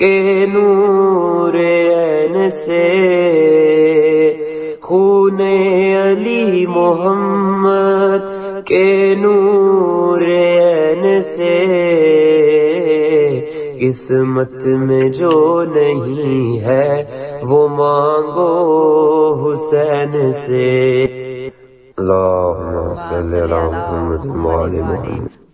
کے نور عین سے، خون علی محمد کے نور عین سے، قسمت میں جو نہیں ہے وہ مانگو حسین سے۔ اللہم صلی علی محمد وآل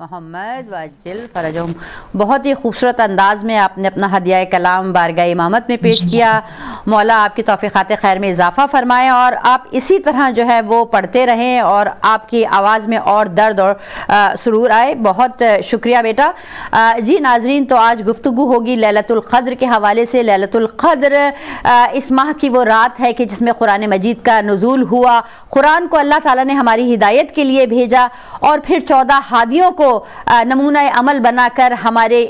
محمد وعجل فرجہم۔ بہت ہی خوبصورت انداز میں آپ نے اپنا ہدیہ کلام بارگاہ امامت میں پیش کیا۔ مولا آپ کی توفیقات خیر میں اضافہ فرمائے اور آپ اسی طرح جو ہے وہ پڑھتے رہیں اور آپ کی آواز میں اور درد اور سرور آئے۔ بہت شکریہ بیٹا۔ جی ناظرین، تو آج گفتگو ہوگی لیلۃ القدر کے حوالے سے۔ لیلۃ القدر اس ماہ کی وہ رات ہے کہ جس میں قرآن مجید کا نزول ہوا۔ قرآن کو اللہ تعالیٰ نے ہماری ہدایت کے لیے بھیجا اور پھر 14 ہادیوں کو نمونہ عمل بنا کر ہمارے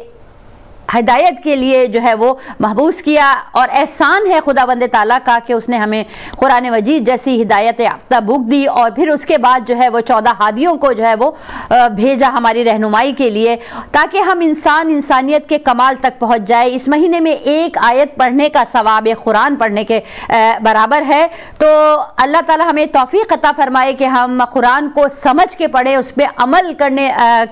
ہدایت کے لیے جو ہے وہ محبوس کیا، اور احسان ہے خدا بند تعالیٰ کا کہ اس نے ہمیں قرآن مجید جیسی ہدایت یافتہ بک دی، اور پھر اس کے بعد جو ہے وہ 14 ہادیوں کو جو ہے وہ بھیجا ہماری رہنمائی کے لیے، تاکہ ہم انسانیت کے کمال تک پہنچ جائے۔ اس مہینے میں ایک آیت پڑھنے کا ثواب قرآن پڑھنے کے برابر ہے۔ تو اللہ تعالیٰ ہمیں توفیق عطا فرمائے کہ ہم قرآن کو سمجھ کے پڑھیں، اس پہ عمل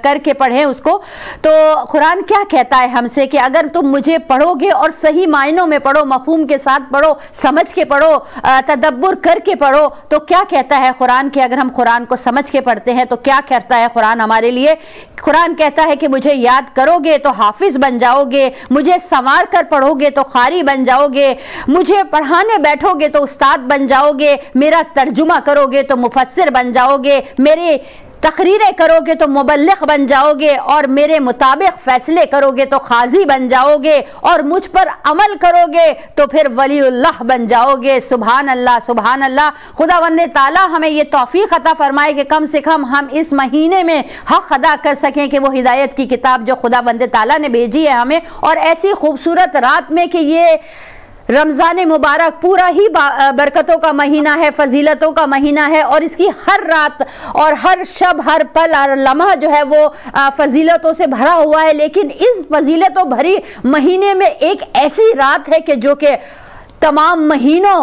کر کے پڑھیں اس کو۔ تو قرآن کیا کہتا ہے ہم سے کہ اگر تم مجھے پڑھو گے اور صحیح معنوں میں پڑھو، مفہوم کے ساتھ پڑھو، سمجھ کے پڑھو، تدبر کر کے پڑھو، تو کیا کہتا ہے قرآن کہ اگر ہم قرآن کو سمجھ کے پڑھتے ہیں تو کیا کہتا ہے قرآن ہمارے لیے؟ قرآن کہتا ہے کہ مجھے یاد کرو گے تو حافظ بن جاؤ گے، مجھے سنوار کر پڑھو گے تو قاری بن جاؤ گے، مجھے پڑھانے بیٹھو گے تو استاد بن جاؤ گے، میرا ترجمہ کرو گے تو مفسر بن جاؤ گے، میرے تقریریں کرو گے تو مبلغ بن جاؤ گے، اور میرے مطابق فیصلے کرو گے تو قاضی بن جاؤ گے، اور مجھ پر عمل کرو گے تو پھر ولی اللہ بن جاؤ گے۔ سبحان اللہ، سبحان اللہ۔ خداوند تعالیٰ ہمیں یہ توفیق عطا فرمائے کہ کم سے کم ہم اس مہینے میں حق ادا کر سکیں کہ وہ ہدایت کی کتاب جو خداوند تعالیٰ نے بھیجی ہے ہمیں، اور ایسی خوبصورت رات میں کہ یہ رمضان مبارک پورا ہی برکتوں کا مہینہ ہے، فضیلتوں کا مہینہ ہے، اور اس کی ہر رات اور ہر شب، ہر پل، ہر لمحہ جو ہے وہ فضیلتوں سے بھرا ہوا ہے۔ لیکن اس فضیلتوں بھری مہینے میں ایک ایسی رات ہے کہ جو کہ تمام مہینوں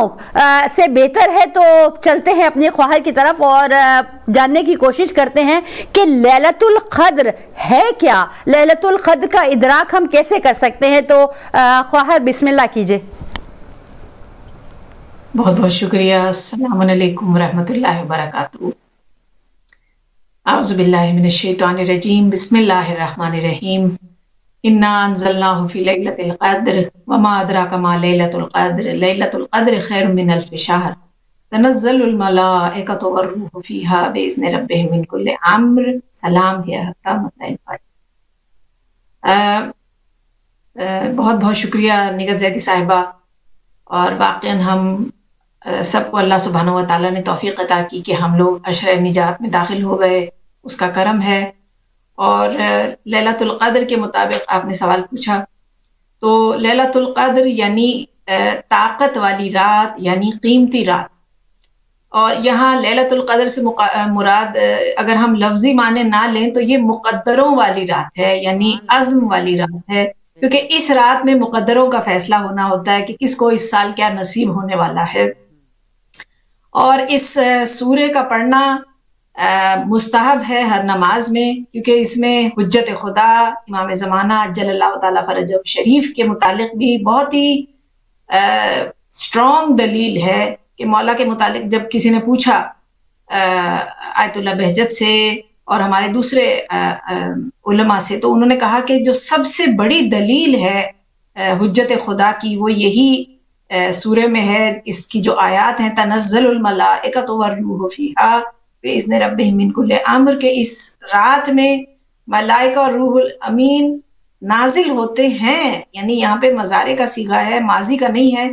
سے بہتر ہے۔ تو چلتے ہیں اپنی خواہر کی طرف اور جاننے کی کوشش کرتے ہیں کہ لیلۃ القدر ہے کیا، لیلۃ القدر کا ادراک ہم کیسے کر سکتے ہیں۔ تو خواہر بسم اللہ کیجئے۔ بہت بہت شکریہ۔ السلام علیکم ورحمۃ اللہ وبرکاتہ۔ اعوذ باللہ من الشیطان الرجیم، بسم اللہ الرحمن الرحیم۔ انا انزلناہ فی لیلۃ القدر وما ادراک ما لیلۃ القدر، لیلۃ القدر خیر من الف شہر، تنزل الملائکۃ والروح فیہا باذن ربہم من کل امر، سلام ہی حتی مطلع الفجر۔ بہت بہت شکریہ نگہت زیدی صاحبہ، اور واقعاً ہم سب کو اللہ سبحانہ و تعالیٰ نے توفیق عطا کی کہ ہم لوگ عشرہ نجات میں داخل ہو گئے، اس کا کرم ہے۔ اور لیلۃ القدر کے مطابق آپ نے سوال پوچھا، تو لیلۃ القدر یعنی طاقت والی رات، یعنی قیمتی رات۔ اور یہاں لیلۃ القدر سے مراد اگر ہم لفظی معنی نہ لیں تو یہ مقدروں والی رات ہے، یعنی عزم والی رات ہے، کیونکہ اس رات میں مقدروں کا فیصلہ ہونا ہوتا ہے کہ کس کو اس سال کیا نصیب ہونے والا ہے۔ اور اس سورے کا پڑھنا مستحب ہے ہر نماز میں، کیونکہ اس میں حجت خدا امام زمانہ جل اللہ تعالیٰ فرجہ شریف کے متعلق بھی بہت ہی اسٹرانگ دلیل ہے کہ مولا کے متعلق جب کسی نے پوچھا آیت اللہ بہجت سے اور ہمارے دوسرے علماء سے، تو انہوں نے کہا کہ جو سب سے بڑی دلیل ہے حجت خدا کی وہ یہی سورے میں ہے۔ اس کی جو آیات ہیں، تنزل الملائکۃ والروح فیہا باذن ربہم من کل امر، کہ اس رات میں ملائکہ اور روح الامین نازل ہوتے ہیں، یعنی یہاں پہ مضارع کا صیغہ ہے، ماضی کا نہیں ہے،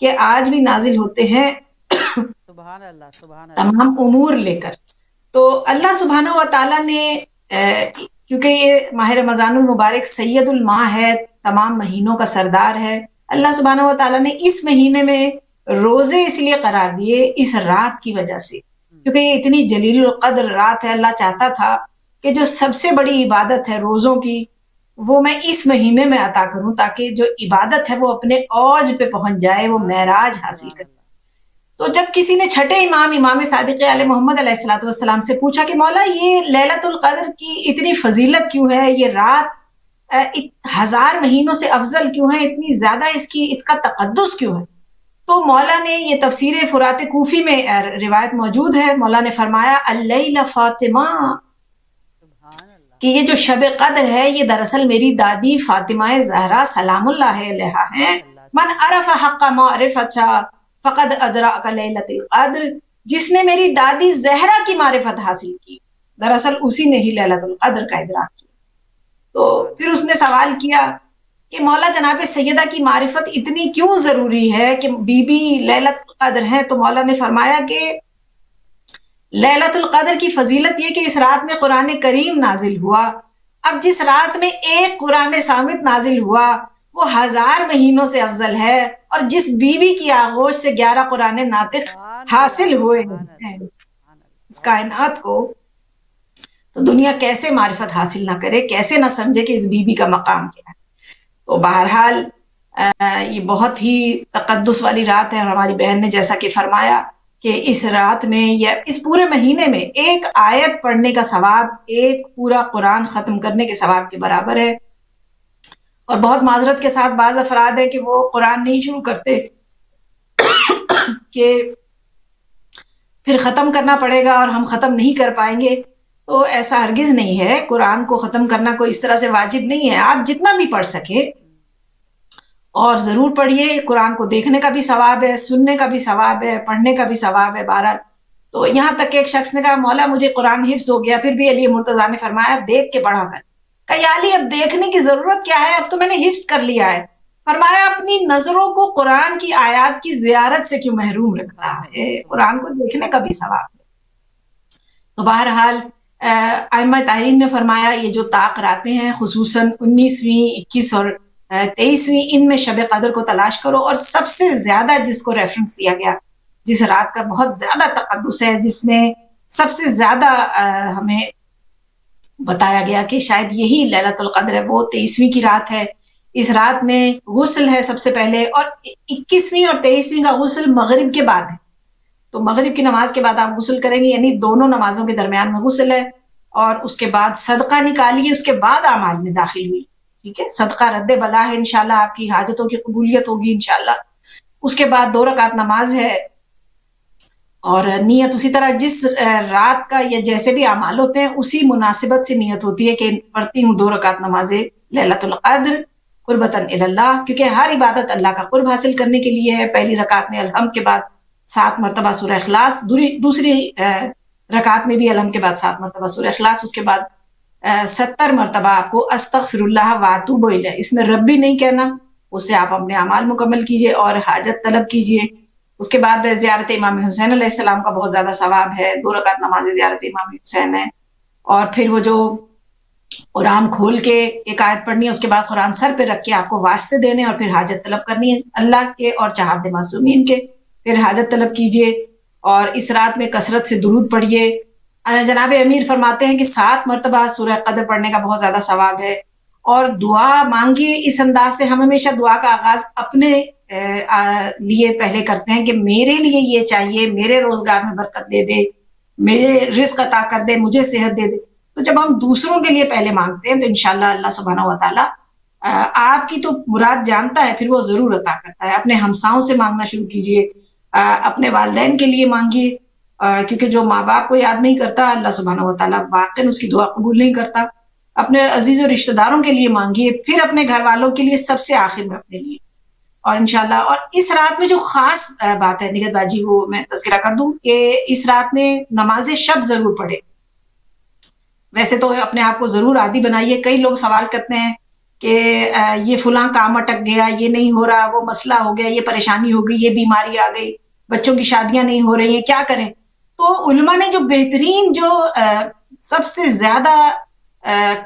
کہ آج بھی نازل ہوتے ہیں سبحان اللہ، سبحان اللہ، تمام امور لے کر۔ تو اللہ سبحانہ و تعالیٰ نے کیونکہ یہ ماہ رمضان المبارک سید الماہ ہے، تمام مہینوں کا سردار ہے، اللہ سبحانہ و تعالیٰ نے اس مہینے میں روزے اس لیے قرار دیے اس رات کی وجہ سے، کیونکہ یہ اتنی جلیل القدر رات ہے۔ اللہ چاہتا تھا کہ جو سب سے بڑی عبادت ہے روزوں کی، وہ میں اس مہینے میں عطا کروں تاکہ جو عبادت ہے وہ اپنے اوج پہ پہنچ جائے، وہ معراج حاصل کرے۔ تو جب کسی نے چھٹے امام صادق علیہ محمد علیہ الصلوۃ والسلام سے پوچھا کہ مولا یہ لیلۃ القدر کی اتنی فضیلت کیوں ہے، یہ رات 1000 مہینوں سے افضل کیوں ہے، اتنی زیادہ اس کا تقدس کیوں ہے، تو مولا نے یہ تفسیر فرات کوفی میں روایت موجود ہے، مولا نے فرمایا اللیل فاطمہ، کہ یہ جو شب قدر ہے یہ دراصل میری دادی فاطمہ زہرا سلام اللہ علیہا ہیں۔ من عرف حق معرفت فقد ادراک لیلۃ القدر، جس نے میری دادی زہرا کی معرفت حاصل کی دراصل اسی نے ہی لیلۃ القدر کا ادراک کیا۔ تو پھر اس نے سوال کیا کہ مولا جناب سیدہ کی معرفت اتنی کیوں ضروری ہے کہ بی بی لیلۃ القدر ہے؟ تو مولا نے فرمایا کہ لیلۃ القدر کی فضیلت یہ کہ اس رات میں قرآن کریم نازل ہوا۔ اب جس رات میں ایک قرآن صامت نازل ہوا وہ 1000 مہینوں سے افضل ہے، اور جس بیوی کی آغوش سے 11 قرآن ناطق حاصل ہوئے ہیں اس کائنات کو، تو دنیا کیسے معرفت حاصل نہ کرے، کیسے نہ سمجھے کہ اس بیوی کا مقام کیا ہے۔ تو بہرحال یہ بہت ہی تقدس والی رات ہے، اور ہماری بہن نے جیسا کہ فرمایا کہ اس رات میں یا اس پورے مہینے میں ایک آیت پڑھنے کا ثواب ایک پورا قرآن ختم کرنے کے ثواب کے برابر ہے۔ اور بہت معذرت کے ساتھ بعض افراد ہیں کہ وہ قرآن نہیں شروع کرتے کہ پھر ختم کرنا پڑے گا اور ہم ختم نہیں کر پائیں گے، تو ایسا ہرگز نہیں ہے۔ قرآن کو ختم کرنا کوئی اس طرح سے واجب نہیں ہے، آپ جتنا بھی پڑھ سکے اور ضرور پڑھیے۔ قرآن کو دیکھنے کا بھی ثواب ہے، سننے کا بھی ثواب ہے، پڑھنے کا بھی ثواب ہے۔ بہرحال تو یہاں تک کہ ایک شخص نے کہا مولا مجھے قرآن حفظ ہو گیا، پھر بھی علی مرتضیٰ نے فرمایا دیکھ کے پڑھا کر۔ کہ یا علی اب دیکھنے کی ضرورت کیا ہے، اب تو میں نے حفظ کر لیا ہے۔ فرمایا اپنی نظروں کو قرآن کی آیات کی زیارت سے کیوں محروم رکھتا ہے، قرآن کو دیکھنے کا بھی ثواب ہے۔ تو بہرحال ائمہ طاہرین نے فرمایا یہ جو طاق راتیں ہیں خصوصاً 19ویں 21 اور 23ویں، ان میں شب قدر کو تلاش کرو، اور سب سے زیادہ جس کو ریفرنس دیا گیا، جس رات کا بہت زیادہ تقدس ہے، جس میں سب سے زیادہ ہمیں بتایا گیا کہ شاید یہی لیلۃ القدر ہے، وہ 23ویں کی رات ہے۔ اس رات میں غسل ہے سب سے پہلے، اور 21ویں اور 23ویں کا غسل مغرب کے بعد ہے، تو مغرب کی نماز کے بعد آپ غسل کریں گے، یعنی دونوں نمازوں کے درمیان میں غسل ہے، اور اس کے بعد صدقہ نکالیے، اس کے بعد اعمال میں داخل ہوئی، ٹھیک ہے۔ صدقہ رد بلا ہے، انشاءاللہ آپ کی حاجتوں کی قبولیت ہوگی انشاءاللہ۔ اس کے بعد 2 رکعت نماز ہے، اور نیت اسی طرح جس رات کا یا جیسے بھی اعمال ہوتے ہیں اسی مناسبت سے نیت ہوتی ہے کہ پڑھتی ہوں 2 رکعت نماز لیلۃ القدر قربتاً الی اللہ، کیونکہ ہر عبادت اللہ کا قرب حاصل کرنے کے لیے ہے۔ پہلی رکعت میں الحمد کے بعد 7 مرتبہ سورہ اخلاص، دوسری رکعت میں بھی الحمد کے بعد 7 مرتبہ سورہ اخلاص، اس کے بعد 70 مرتبہ آپ کو استغفر اللہ واتوب الیہ، اس میں ربی نہیں کہنا، اس سے آپ اپنے اعمال مکمل کیجئے اور حاجت طلب کیجئے۔ اس کے بعد زیارت امام حسین علیہ السلام کا بہت زیادہ ثواب ہے، 2 رکعت نماز زیارت امام حسین ہے، اور پھر وہ جو قرآن کھول کے ایک آیت پڑھنی ہے، اس کے بعد قرآن سر پہ رکھ کے آپ کو واسطے دینے اور پھر حاجت طلب کرنی ہے اللہ کے اور چہارد معصومین کے، پھر حاجت طلب کیجئے، اور اس رات میں کثرت سے درود پڑھیے۔ جناب امیر فرماتے ہیں کہ 7 مرتبہ سورہ قدر پڑھنے کا بہت زیادہ ثواب ہے، اور دعا مانگیے اس انداز سے۔ ہم ہمیشہ دعا کا آغاز اپنے لیے پہلے کرتے ہیں کہ میرے لیے یہ چاہیے، میرے روزگار میں برکت دے دے، میرے رزق عطا کر دے، مجھے صحت دے دے۔ تو جب ہم دوسروں کے لیے پہلے مانگتے ہیں تو انشاءاللہ اللہ سبحانہ و تعالیٰ آپ کی تو مراد جانتا ہے، پھر وہ ضرور عطا کرتا ہے۔ اپنے ہمساؤں سے مانگنا شروع کیجئے، اپنے والدین کے لیے مانگیے، کیونکہ جو ماں باپ کو یاد نہیں کرتا اللہ سبحانہ و تعالیٰ واقعاً اس کی دعا قبول نہیں کرتا۔ اپنے عزیز و رشتہ داروں کے لیے مانگیے، پھر اپنے گھر والوں کے لیے، سب سے آخر میں اپنے لیے، اور انشاءاللہ۔ اور اس رات میں جو خاص بات ہے نگہت باجی، وہ میں تذکرہ کر دوں کہ اس رات میں نماز شب ضرور پڑھے۔ ویسے تو اپنے آپ کو ضرور عادی بنائیے۔ کئی لوگ سوال کرتے ہیں کہ یہ فلاں کام اٹک گیا، یہ نہیں ہو رہا، وہ مسئلہ ہو گیا، یہ پریشانی ہو گئی، یہ بیماری آ گئی، بچوں کی شادیاں نہیں ہو رہی ہیں، کیا کریں؟ تو علماء نے جو بہترین، جو سب سے زیادہ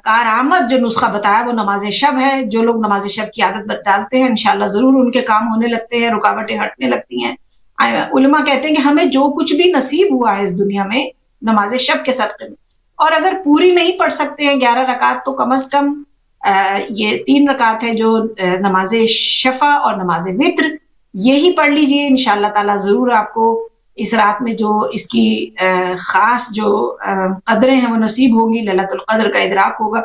کارآمد جو نسخہ بتایا وہ نماز شب ہے۔ جو لوگ نماز شب کی عادت ڈالتے ہیں انشاءاللہ ضرور ان کے کام ہونے لگتے ہیں، رکاوٹیں ہٹنے لگتی ہیں۔ علماء کہتے ہیں کہ ہمیں جو کچھ بھی نصیب ہوا ہے اس دنیا میں نماز شب کے صدقے میں، اور اگر پوری نہیں پڑھ سکتے ہیں 11 رکعت، تو کم از کم یہ 3 رکعت ہے جو نماز شفع اور نماز وتر، یہی پڑھ لیجئے انشاءاللہ تعالیٰ ضرور آپ کو اس رات میں جو اس کی خاص جو قدریں ہیں وہ نصیب ہوں گی، لیلۃ القدر کا ادراک ہوگا.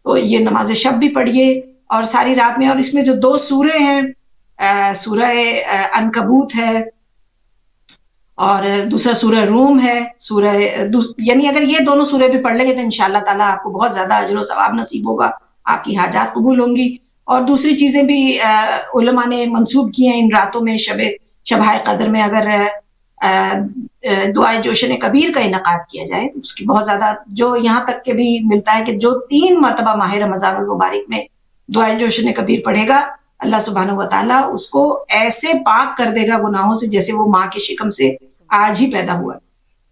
تو یہ نماز شب بھی پڑھیے اور ساری رات میں. اور اس میں جو 2 سورے ہیں، سورہ عنکبوت ہے اور دوسرا سورہ روم ہے، یعنی اگر یہ دونوں سورے بھی پڑھ لیں گے تو انشاءاللہ تعالیٰ آپ کو بہت زیادہ اجر و ثواب نصیب ہوگا، آپ کی حاجات قبول ہوں گی. اور دوسری چیزیں بھی علماء نے منسوب کی ہیں ان راتوں میں. شبہ قدر میں اگر دعائے جوشن کبیر کا انعقاد کیا جائے تو اس کی بہت زیادہ، جو یہاں تک کہ بھی ملتا ہے کہ جو 3 مرتبہ ماہ رمضان المبارک میں دعائے جوشن کبیر پڑھے گا، اللہ سبحانہ و تعالیٰ اس کو ایسے پاک کر دے گا گناہوں سے جیسے وہ ماں کے شکم سے آج ہی پیدا ہوا.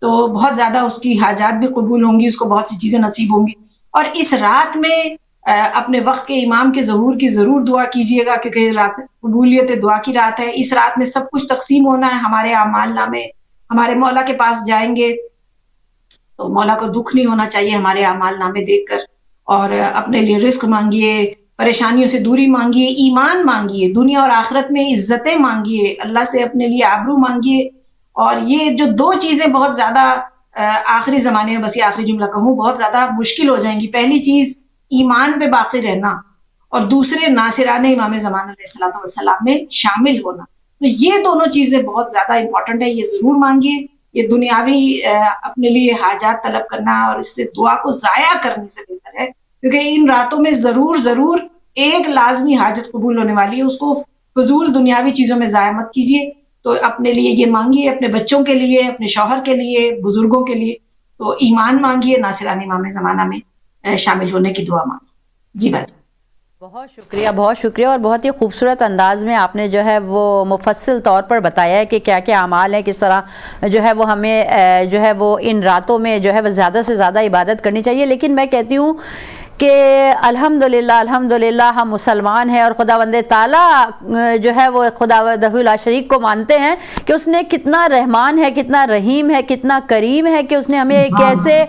تو بہت زیادہ اس کی حاجات بھی قبول ہوں گی، اس کو بہت سی چیزیں نصیب ہوں گی. اور اس رات میں اپنے وقت کے امام کے ظہور کی ضرور دعا کیجیے گا، کیونکہ رات قبولیت دعا کی رات ہے. اس رات میں سب کچھ تقسیم ہونا ہے، ہمارے اعمال نامے ہمارے مولا کے پاس جائیں گے تو مولا کو دکھ نہیں ہونا چاہیے ہمارے اعمال نامے دیکھ کر. اور اپنے لیے رزق مانگیے، پریشانیوں سے دوری مانگیے، ایمان مانگیے، دنیا اور آخرت میں عزتیں مانگیے، اللہ سے اپنے لیے آبرو مانگیے. اور یہ جو 2 چیزیں بہت زیادہ آخری زمانے میں، بس یہ آخری جملہ کہوں، بہت زیادہ مشکل ہو جائیں گی. پہلی چیز ایمان پہ باقی رہنا، اور دوسرے ناصران امام زمان علیہ السلام میں شامل ہونا. تو یہ دونوں چیزیں بہت زیادہ امپورٹنٹ ہے، یہ ضرور مانگیے. یہ دنیاوی اپنے لیے حاجات طلب کرنا اور اس سے دعا کو ضائع کرنے سے بہتر ہے، کیونکہ ان راتوں میں ضرور ایک لازمی حاجت قبول ہونے والی ہے. اس کو فضول دنیاوی چیزوں میں ضائع مت کیجیے. تو اپنے لیے یہ مانگیے، اپنے بچوں کے لیے، اپنے شوہر کے لیے، بزرگوں کے لیے. تو ایمان مانگیے، ناصران امام زمانہ میں شامل ہونے کی دعا مانگیے. جی بات. بہت شکریہ، بہت شکریہ. اور بہت ہی خوبصورت انداز میں آپ نے جو ہے وہ مفصل طور پر بتایا ہے کہ کیا کیا اعمال ہیں، کس طرح جو ہے وہ ہمیں جو ہے وہ ان راتوں میں جو ہے وہ زیادہ سے زیادہ عبادت کرنی چاہیے. لیکن میں کہتی ہوں کہ الحمدللہ ہم مسلمان ہیں اور خداوند تعالیٰ جو ہے وہ خداوند لا شریک کو مانتے ہیں کہ اس نے کتنا رحمان ہے، کتنا رحیم ہے، کتنا کریم ہے، کہ اس نے ہمیں ایک ایسے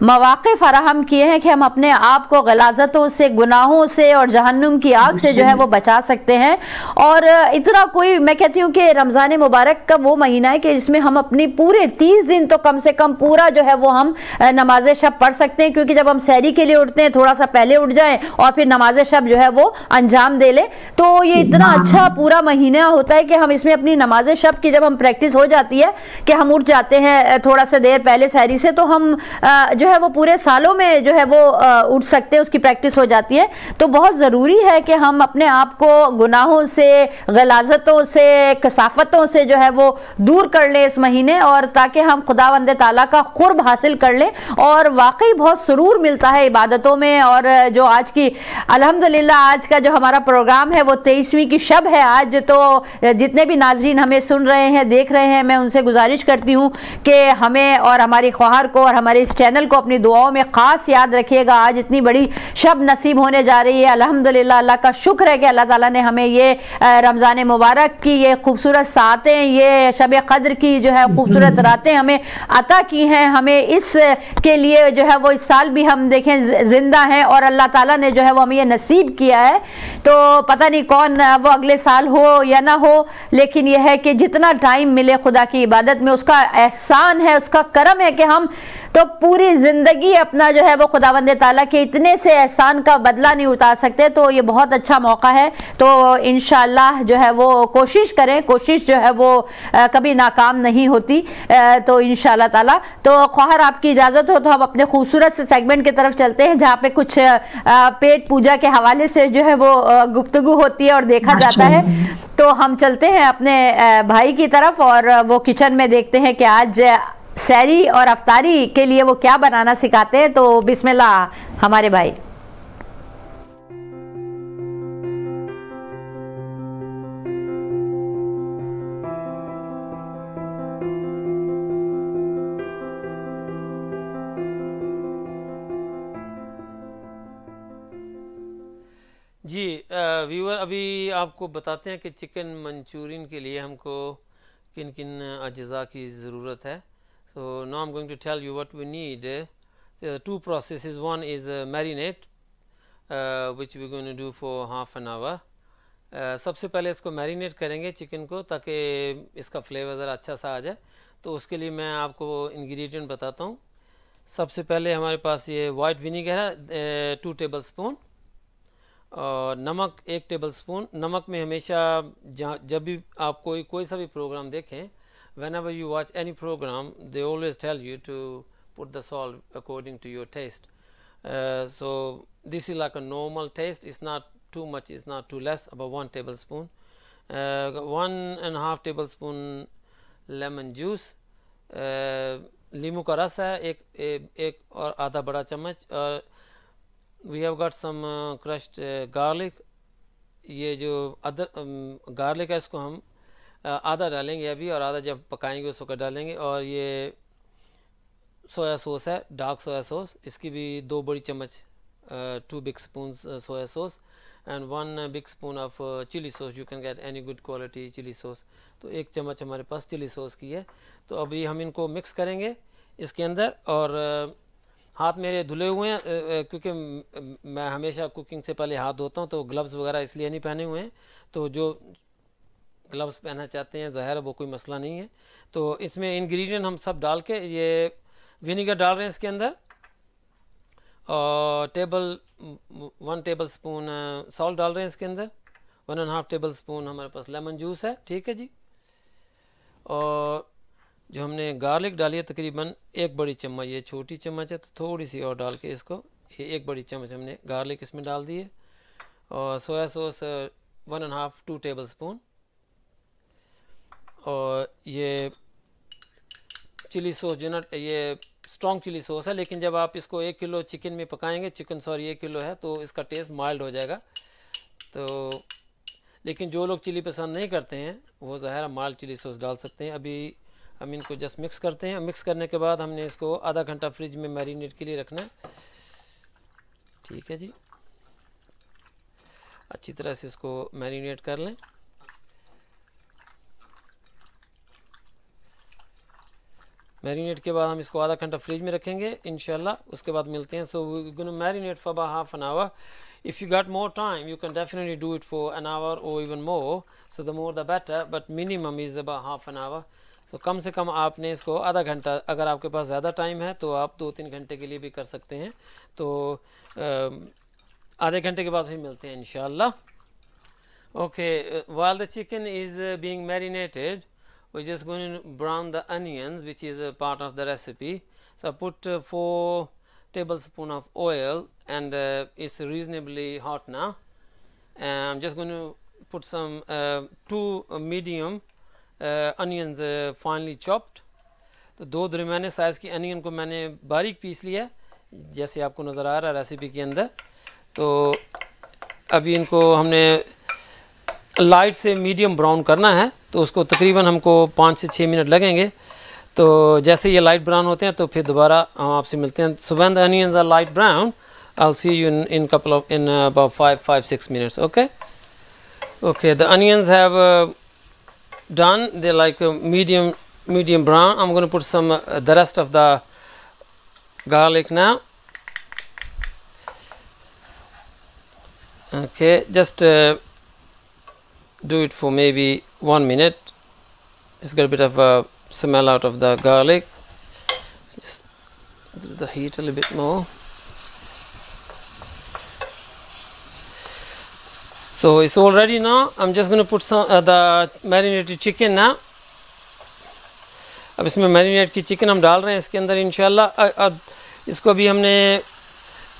مواقع فراہم کیے ہیں کہ ہم اپنے آپ کو غلاظتوں سے، گناہوں سے اور جہنم کی آگ سے جو ہے وہ بچا سکتے ہیں. اور اتنا کوئی، میں کہتی ہوں کہ رمضان مبارک کا وہ مہینہ ہے کہ اس میں ہم اپنی پورے 30 دن تو کم سے کم پورا جو ہے وہ ہم نماز شب پڑھ سکتے ہیں. کیونکہ جب ہم سحری کے لیے اٹھتے ہیں تھوڑا سا پہلے اٹھ جائیں اور پھر نماز شب جو ہے وہ انجام دے لیں، تو یہ اتنا اچھا پورا مہینہ ہوتا ہے کہ ہم اس میں اپنی نماز شب کی جب ہم پریکٹس ہو جاتی ہے کہ ہم اٹھ جاتے ہیں تھوڑا سا دیر پہلے سحری سے، تو ہم جو ہے وہ پورے سالوں میں جو ہے وہ اٹھ سکتے ہیں، اس کی پریکٹس ہو جاتی ہے. تو بہت ضروری ہے کہ ہم اپنے آپ کو گناہوں سے، غلاظتوں سے، کثافتوں سے جو ہے وہ دور کر لیں اس مہینے، اور تاکہ ہم خداوند تعالیٰ کا قرب حاصل کر لیں. اور واقعی بہت سرور ملتا ہے عبادتوں میں. اور جو آج کی الحمدللہ آج کا جو ہمارا پروگرام ہے وہ 23ویں کی شب ہے آج. تو جتنے بھی ناظرین ہمیں سن رہے ہیں، دیکھ رہے ہیں، میں ان سے گزارش کرتی ہوں کہ ہمیں اور ہماری خواہر کو اور ہمارے اس چینل کو اپنی دعاؤں میں خاص یاد رکھیے گا. آج اتنی بڑی شب نصیب ہونے جا رہی ہے. الحمدللہ اللہ کا شکر ہے کہ اللہ تعالیٰ نے ہمیں یہ رمضان مبارک کی یہ خوبصورت ساعتیں، یہ شب قدر کی جو ہے خوبصورت راتیں ہمیں عطا کی ہیں. ہمیں اس کے لیے جو ہے وہ اس سال بھی ہم دیکھیں زندہ ہیں اور اللہ تعالیٰ نے جو ہے وہ ہمیں یہ نصیب کیا ہے. تو پتہ نہیں کون وہ اگلے سال ہو یا نہ ہو، لیکن یہ ہے کہ جتنا ٹائم ملے خدا کی عبادت میں، اس کا احسان ہے، اس کا کرم ہے کہ ہم تو پوری زندگی اپنا جو ہے وہ خداوند تعالیٰ کے اتنے سے احسان کا بدلہ نہیں اتار سکتے. تو یہ بہت اچھا موقع ہے. تو انشاءاللہ جو ہے وہ کوشش کریں، کوشش جو ہے وہ کبھی ناکام نہیں ہوتی. تو انشاءاللہ تعالیٰ تو خواہر آپ کی اجازت ہو تو ہم اپنے خوبصورت سے سیگمنٹ کی طرف چلتے ہیں جہاں پہ کچھ پیٹ پوجا کے حوالے سے جو ہے وہ گفتگو ہوتی ہے اور دیکھا جاتا ہے. تو ہم چلتے ہیں اپنے بھائی کی طرف اور وہ کچن میں دیکھتے ہیں کہ آج سحری اور افطاری کے لیے وہ کیا بنانا سکھاتے ہیں. تو بسم اللہ ہمارے بھائی. جی ویور، ابھی آپ کو بتاتے ہیں کہ چکن منچورین کے لیے ہم کو کن کن اجزاء کی ضرورت ہے. So now I'm going to tell you what we need. There are 2 processes. One is marinate. which we're going to do for half an hour. سب سے پہلے اس کو میرینیٹ کریں گے چکن کو تاکہ اس کا فلیور ذرا اچھا سا آ جائے. تو اس کے لیے میں آپ کو انگریڈینٹ بتاتا ہوں. سب سے پہلے ہمارے پاس یہ وائٹ ونیگر ہے 2 ٹیبل اسپون, اور نمک 1 ٹیبل اسپون. نمک میں ہمیشہ جب بھی آپ کوئی سا بھی پروگرام دیکھیں, whenever you watch any program they always tell you to put the salt according to your taste. So this is like a normal taste, it's not too much, it's not too less, about 1 tablespoon. 1.5 tablespoon lemon juice, لیمو کا رس ہے ایک اور آدھا بڑا چمچ. اور we have got some crushed garlic. یہ جو گارلک ہے اس کو ہم آدھا ڈالیں گے ابھی, اور آدھا جب پکائیں گے اس وقت ڈالیں گے. اور یہ سویا سوس ہے, ڈارک سویا سوس, اس کی بھی 2 بڑی چمچ 2 big spoons soya sauce and 1 big spoon of chili sauce. You can get any good quality chili sauce. تو 1 چمچ ہمارے پاس چلی سوس کی ہے. تو ابھی ہم ان کو مکس کریں گے اس کے اندر. اور ہاتھ میرے دھلے ہوئے ہیں کیونکہ میں ہمیشہ کوکنگ سے پہلے ہاتھ دھوتا ہوں, تو گلوز وغیرہ اس لیے نہیں پہنے ہوئے ہیں. تو جو گلوز پہننا چاہتے ہیں ظاہر ہے وہ کوئی مسئلہ نہیں ہے. تو اس میں انگریڈینٹ ہم سب ڈال کے, یہ ونیگر ڈال رہے ہیں اس کے اندر, اور 1 ٹیبل اسپون سالٹ ڈال رہے ہیں اس کے اندر, 1.5 ٹیبل اسپون ہمارے پاس لیمن جوس ہے. ٹھیک ہے جی. اور جو ہم نے گارلک ڈالی ہے تقریباً 1 بڑی چمچ, یہ چھوٹی چمچ ہے تو تھوڑی سی اور ڈال کے اس کو, یہ 1 بڑی چمچ ہم نے گارلک اس میں ڈال دی ہے. اور سویا سوس 1.5 ٹیبل اسپون. اور یہ چلی سوس جو نا یہ اسٹرانگ چلی سوس ہے, لیکن جب آپ اس کو 1 کلو چکن میں پکائیں گے, چکن 1 کلو ہے, تو اس کا ٹیسٹ مائلڈ ہو جائے گا. تو لیکن جو لوگ چلی پسند نہیں کرتے ہیں وہ ظاہر مائلڈ چلی سوس ڈال سکتے ہیں. ابھی ہم ان کو جسٹ مکس کرتے ہیں. مکس کرنے کے بعد ہم نے اس کو آدھا گھنٹہ فریج میں میرینیٹ کے لیے رکھنا ہے. ٹھیک ہے جی. اچھی طرح سے اس کو میرینیٹ کر لیں. میرینیٹ کے بعد ہم اس کو آدھا گھنٹہ فریج میں رکھیں گے انشاءاللہ. اس کے بعد ملتے ہیں. سو we're going to marinate for about half an hour. If you got more time you can definitely do it for an hour or even more, so the more the better, but minimum is about half an hour. So کم سے کم آپ نے اس کو آدھا گھنٹہ, اگر آپ کے پاس زیادہ ٹائم ہے تو آپ 2-3 گھنٹے کے لیے بھی کر سکتے ہیں. تو آدھے گھنٹے کے بعد ہی ملتے ہیں انشاءاللہ. Okay, while the chicken is being marinated, we're just going to brown the onions, which is a part of the recipe. So I put 4 tablespoons of oil, and it's reasonably hot now. And I'm just going to put some 2 medium onions finely chopped. تو 2 درمیانے size کی انین کو میں نے باریک پیس لیا جیسے آپ کو نظر آ رہا ہے ریسیپی کے اندر. تو ابھی ان کو ہم نے لائٹ سے میڈیم براؤن کرنا ہے, تو اس کو تقریباً ہم کو 5 سے 6 منٹ لگیں گے. تو جیسے یہ لائٹ براؤن ہوتے ہیں تو پھر دوبارہ ہم آپ سے ملتے ہیں. So when the onions are light brown, I'll see you in about 5-6 minutes. Okay, the onions have done. They're like medium brown. I'm going to put some the rest of the garlic now. Okay, just do it for maybe 1 minute. Just get a bit of a smell out of the garlic. Just do the heat a little bit more. So it's all ready now. I'm just going to put some the marinated chicken now. اب اس میں marinate کی chicken ہم ڈال رہے ہیں اس کے اندر انشاءاللہ. اب اس کو بھی ہم نے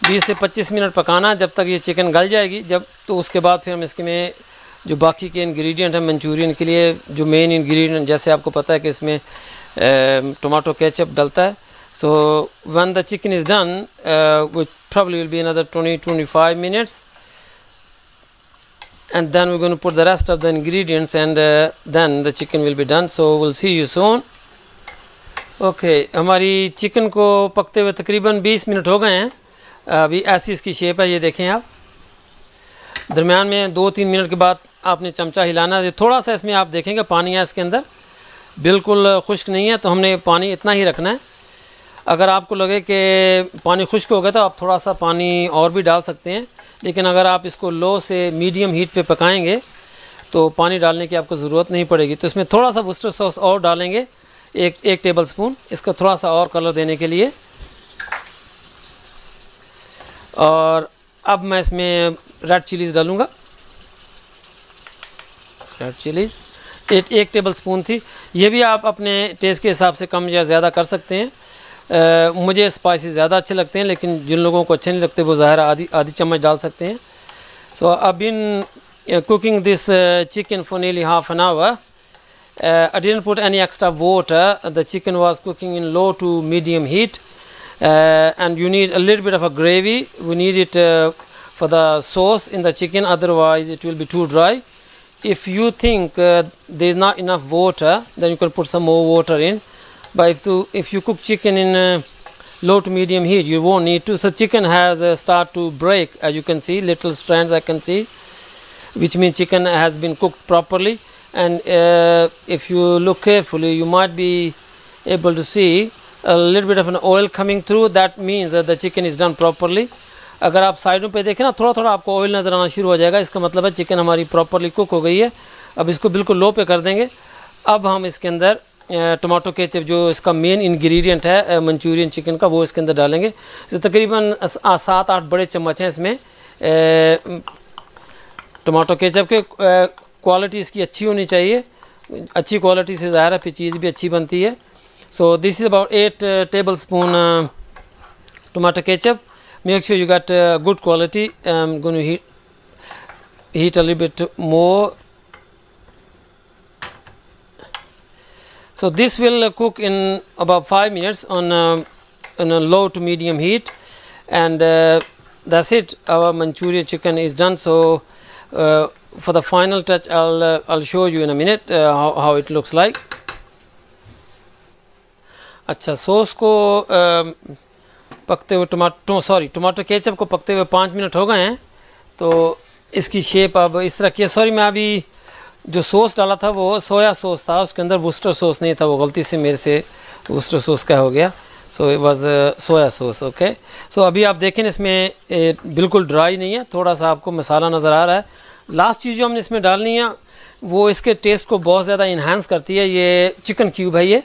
20 سے 25 منٹ پکانا جب تک یہ چکن گل جائے گی. جب تو اس کے بعد پھر ہم اس کے میں جو باقی کے انگریڈینٹ ہیں منچورین کے لیے جو مین انگریڈینٹ, جیسے آپ کو پتہ ہے کہ اس میں ٹومیٹو کیچپ ڈلتا ہے. سو when the chicken is done, which probably will be another 20-25 minutes, and then we're going to put the rest of the ingredients, and then the chicken will be done. So we'll see you soon. Okay, ہماری chicken کو پکتے ہوئے تقریباً 20 minute ہو گئے ہیں. ابھی ایسی اس کی shape ہے, یہ دیکھیں آپ. درمیان میں 2-3 منٹ کے بعد آپ نے چمچہ ہلانا ہے. تھوڑا سا اس میں آپ دیکھیں گے پانی ہے اس کے اندر, بالکل خشک نہیں ہے, تو ہم نے پانی اتنا ہی رکھنا ہے. اگر آپ کو لگے کہ پانی خشک ہو گیا تو آپ تھوڑا سا پانی اور بھی ڈال سکتے ہیں, لیکن اگر آپ اس کو لو سے میڈیم ہیٹ پہ پکائیں گے تو پانی ڈالنے کی آپ کو ضرورت نہیں پڑے گی. تو اس میں تھوڑا سا وسٹر سوس اور ڈالیں گے, ایک ٹیبل سپون, اس کا تھوڑا سا اور کلر دینے کے لیے. اور اب میں اس میں ریڈ چلیز ڈالوں گا. ریڈ چلیز ایک ٹیبل سپون تھی. یہ بھی آپ اپنے ٹیسٹ کے حساب سے کم یا زیادہ کر سکتے ہیں. مجھے اسپائسی زیادہ اچھے لگتے ہیں, لیکن جن لوگوں کو اچھے نہیں لگتے وہ ظاہر آدھی چمچ ڈال سکتے ہیں. سو اب ان cooking this chicken for nearly half an hour. I didn't put any extra water. The chicken was cooking in low to medium heat, and you need a little bit of a gravy. We need it for the sauce in the chicken, otherwise it will be too dry. If you think there is not enough water, then you can put some more water in. But if you cook chicken in low to medium heat, you won't need to. So chicken has start to break, as you can see, little strands I can see, which means chicken has been cooked properly. And if you look carefully, you might be able to see a little bit of an oil coming through. That means that the chicken is done properly. اگر آپ سائڈوں پہ دیکھیں نا, تھوڑا تھوڑا آپ کو oil نظر آنا شروع ہو جائے گا, اس کا مطلب ہے چکن ہماری پراپرلی کوک ہو گئی ہے. اب اس کو بالکل لو پہ کر دیں گے. اب ہم اس کے اندر ٹماٹو کیچپ, جو اس کا مین انگریڈینٹ ہے منچورین چکن کا, وہ اس کے اندر ڈالیں گے. تو تقریباً 7-8 بڑے چمچ ہیں اس میں ٹماٹو کیچپ کے. کوالٹی اس کی اچھی ہونی چاہیے, اچھی کوالٹی سے ظاہر ہے پھر چیز بھی اچھی بنتی ہے. So this is about 8 tablespoon tomato ketchup. Make sure you got good quality. I'm going to heat a little bit more. So this will cook in about 5 minutes on a low to medium heat, and that's it. Our Manchurian chicken is done. So for the final touch, I'll show you in a minute how it looks like. اچھا, sauce کو پکتے ہوئے tomato ketchup کو پکتے ہوئے 5 minute ہو گئے ہیں. تو اس کی shape اب اس طرح کی ہے. سوری, میں ابھی جو سوس ڈالا تھا وہ سویا سوس تھا, اس کے اندر وسٹر سوس نہیں تھا, وہ غلطی سے میرے سے وسٹر سوس کا ہو گیا. So it was soya sauce. Okay, so ابھی آپ دیکھیں اس میں بالکل ڈرائی نہیں ہے, تھوڑا سا آپ کو مسالہ نظر آ رہا ہے. لاسٹ چیز جو ہم نے اس میں ڈالنی ہے وہ اس کے ٹیسٹ کو بہت زیادہ انہینس کرتی ہے. یہ چکن کیوب ہے. یہ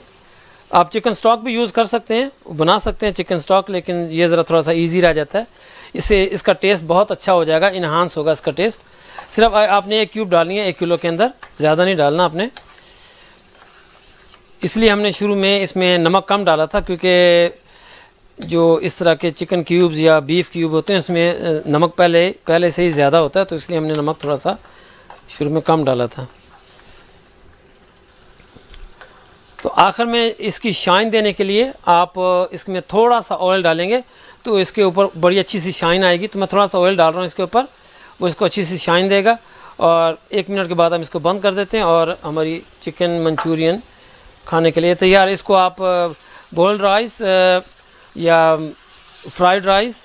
آپ چکن اسٹاک بھی یوز کر سکتے ہیں, بنا سکتے ہیں چکن اسٹاک, لیکن یہ ذرا تھوڑا سا ایزی رہ جاتا ہے. اس سے اس کا ٹیسٹ بہت اچھا ہو جائے گا, انہانس ہوگا اس کا ٹیسٹ. صرف آپ نے 1 کیوب ڈالنی ہے 1 کلو کے اندر, زیادہ نہیں ڈالنا آپ نے. اس لیے ہم نے شروع میں اس میں نمک کم ڈالا تھا, کیونکہ جو اس طرح کے چکن کیوبز یا بیف کیوب ہوتے ہیں اس میں نمک پہلے سے ہی زیادہ ہوتا ہے, تو اس لیے ہم نے نمک تھوڑا سا شروع میں کم ڈالا تھا. تو آخر میں اس کی شائن دینے کے لیے آپ اس میں تھوڑا سا آئل ڈالیں گے تو اس کے اوپر بڑی اچھی سی شائن آئے گی. تو میں تھوڑا سا آئل ڈال رہا ہوں اس کے اوپر, وہ اس کو اچھی سی شائن دے گا. اور 1 منٹ کے بعد ہم اس کو بند کر دیتے ہیں, اور ہماری چکن منچورین کھانے کے لیے تیار. اس کو آپ بوائلڈ رائس یا فرائیڈ رائس,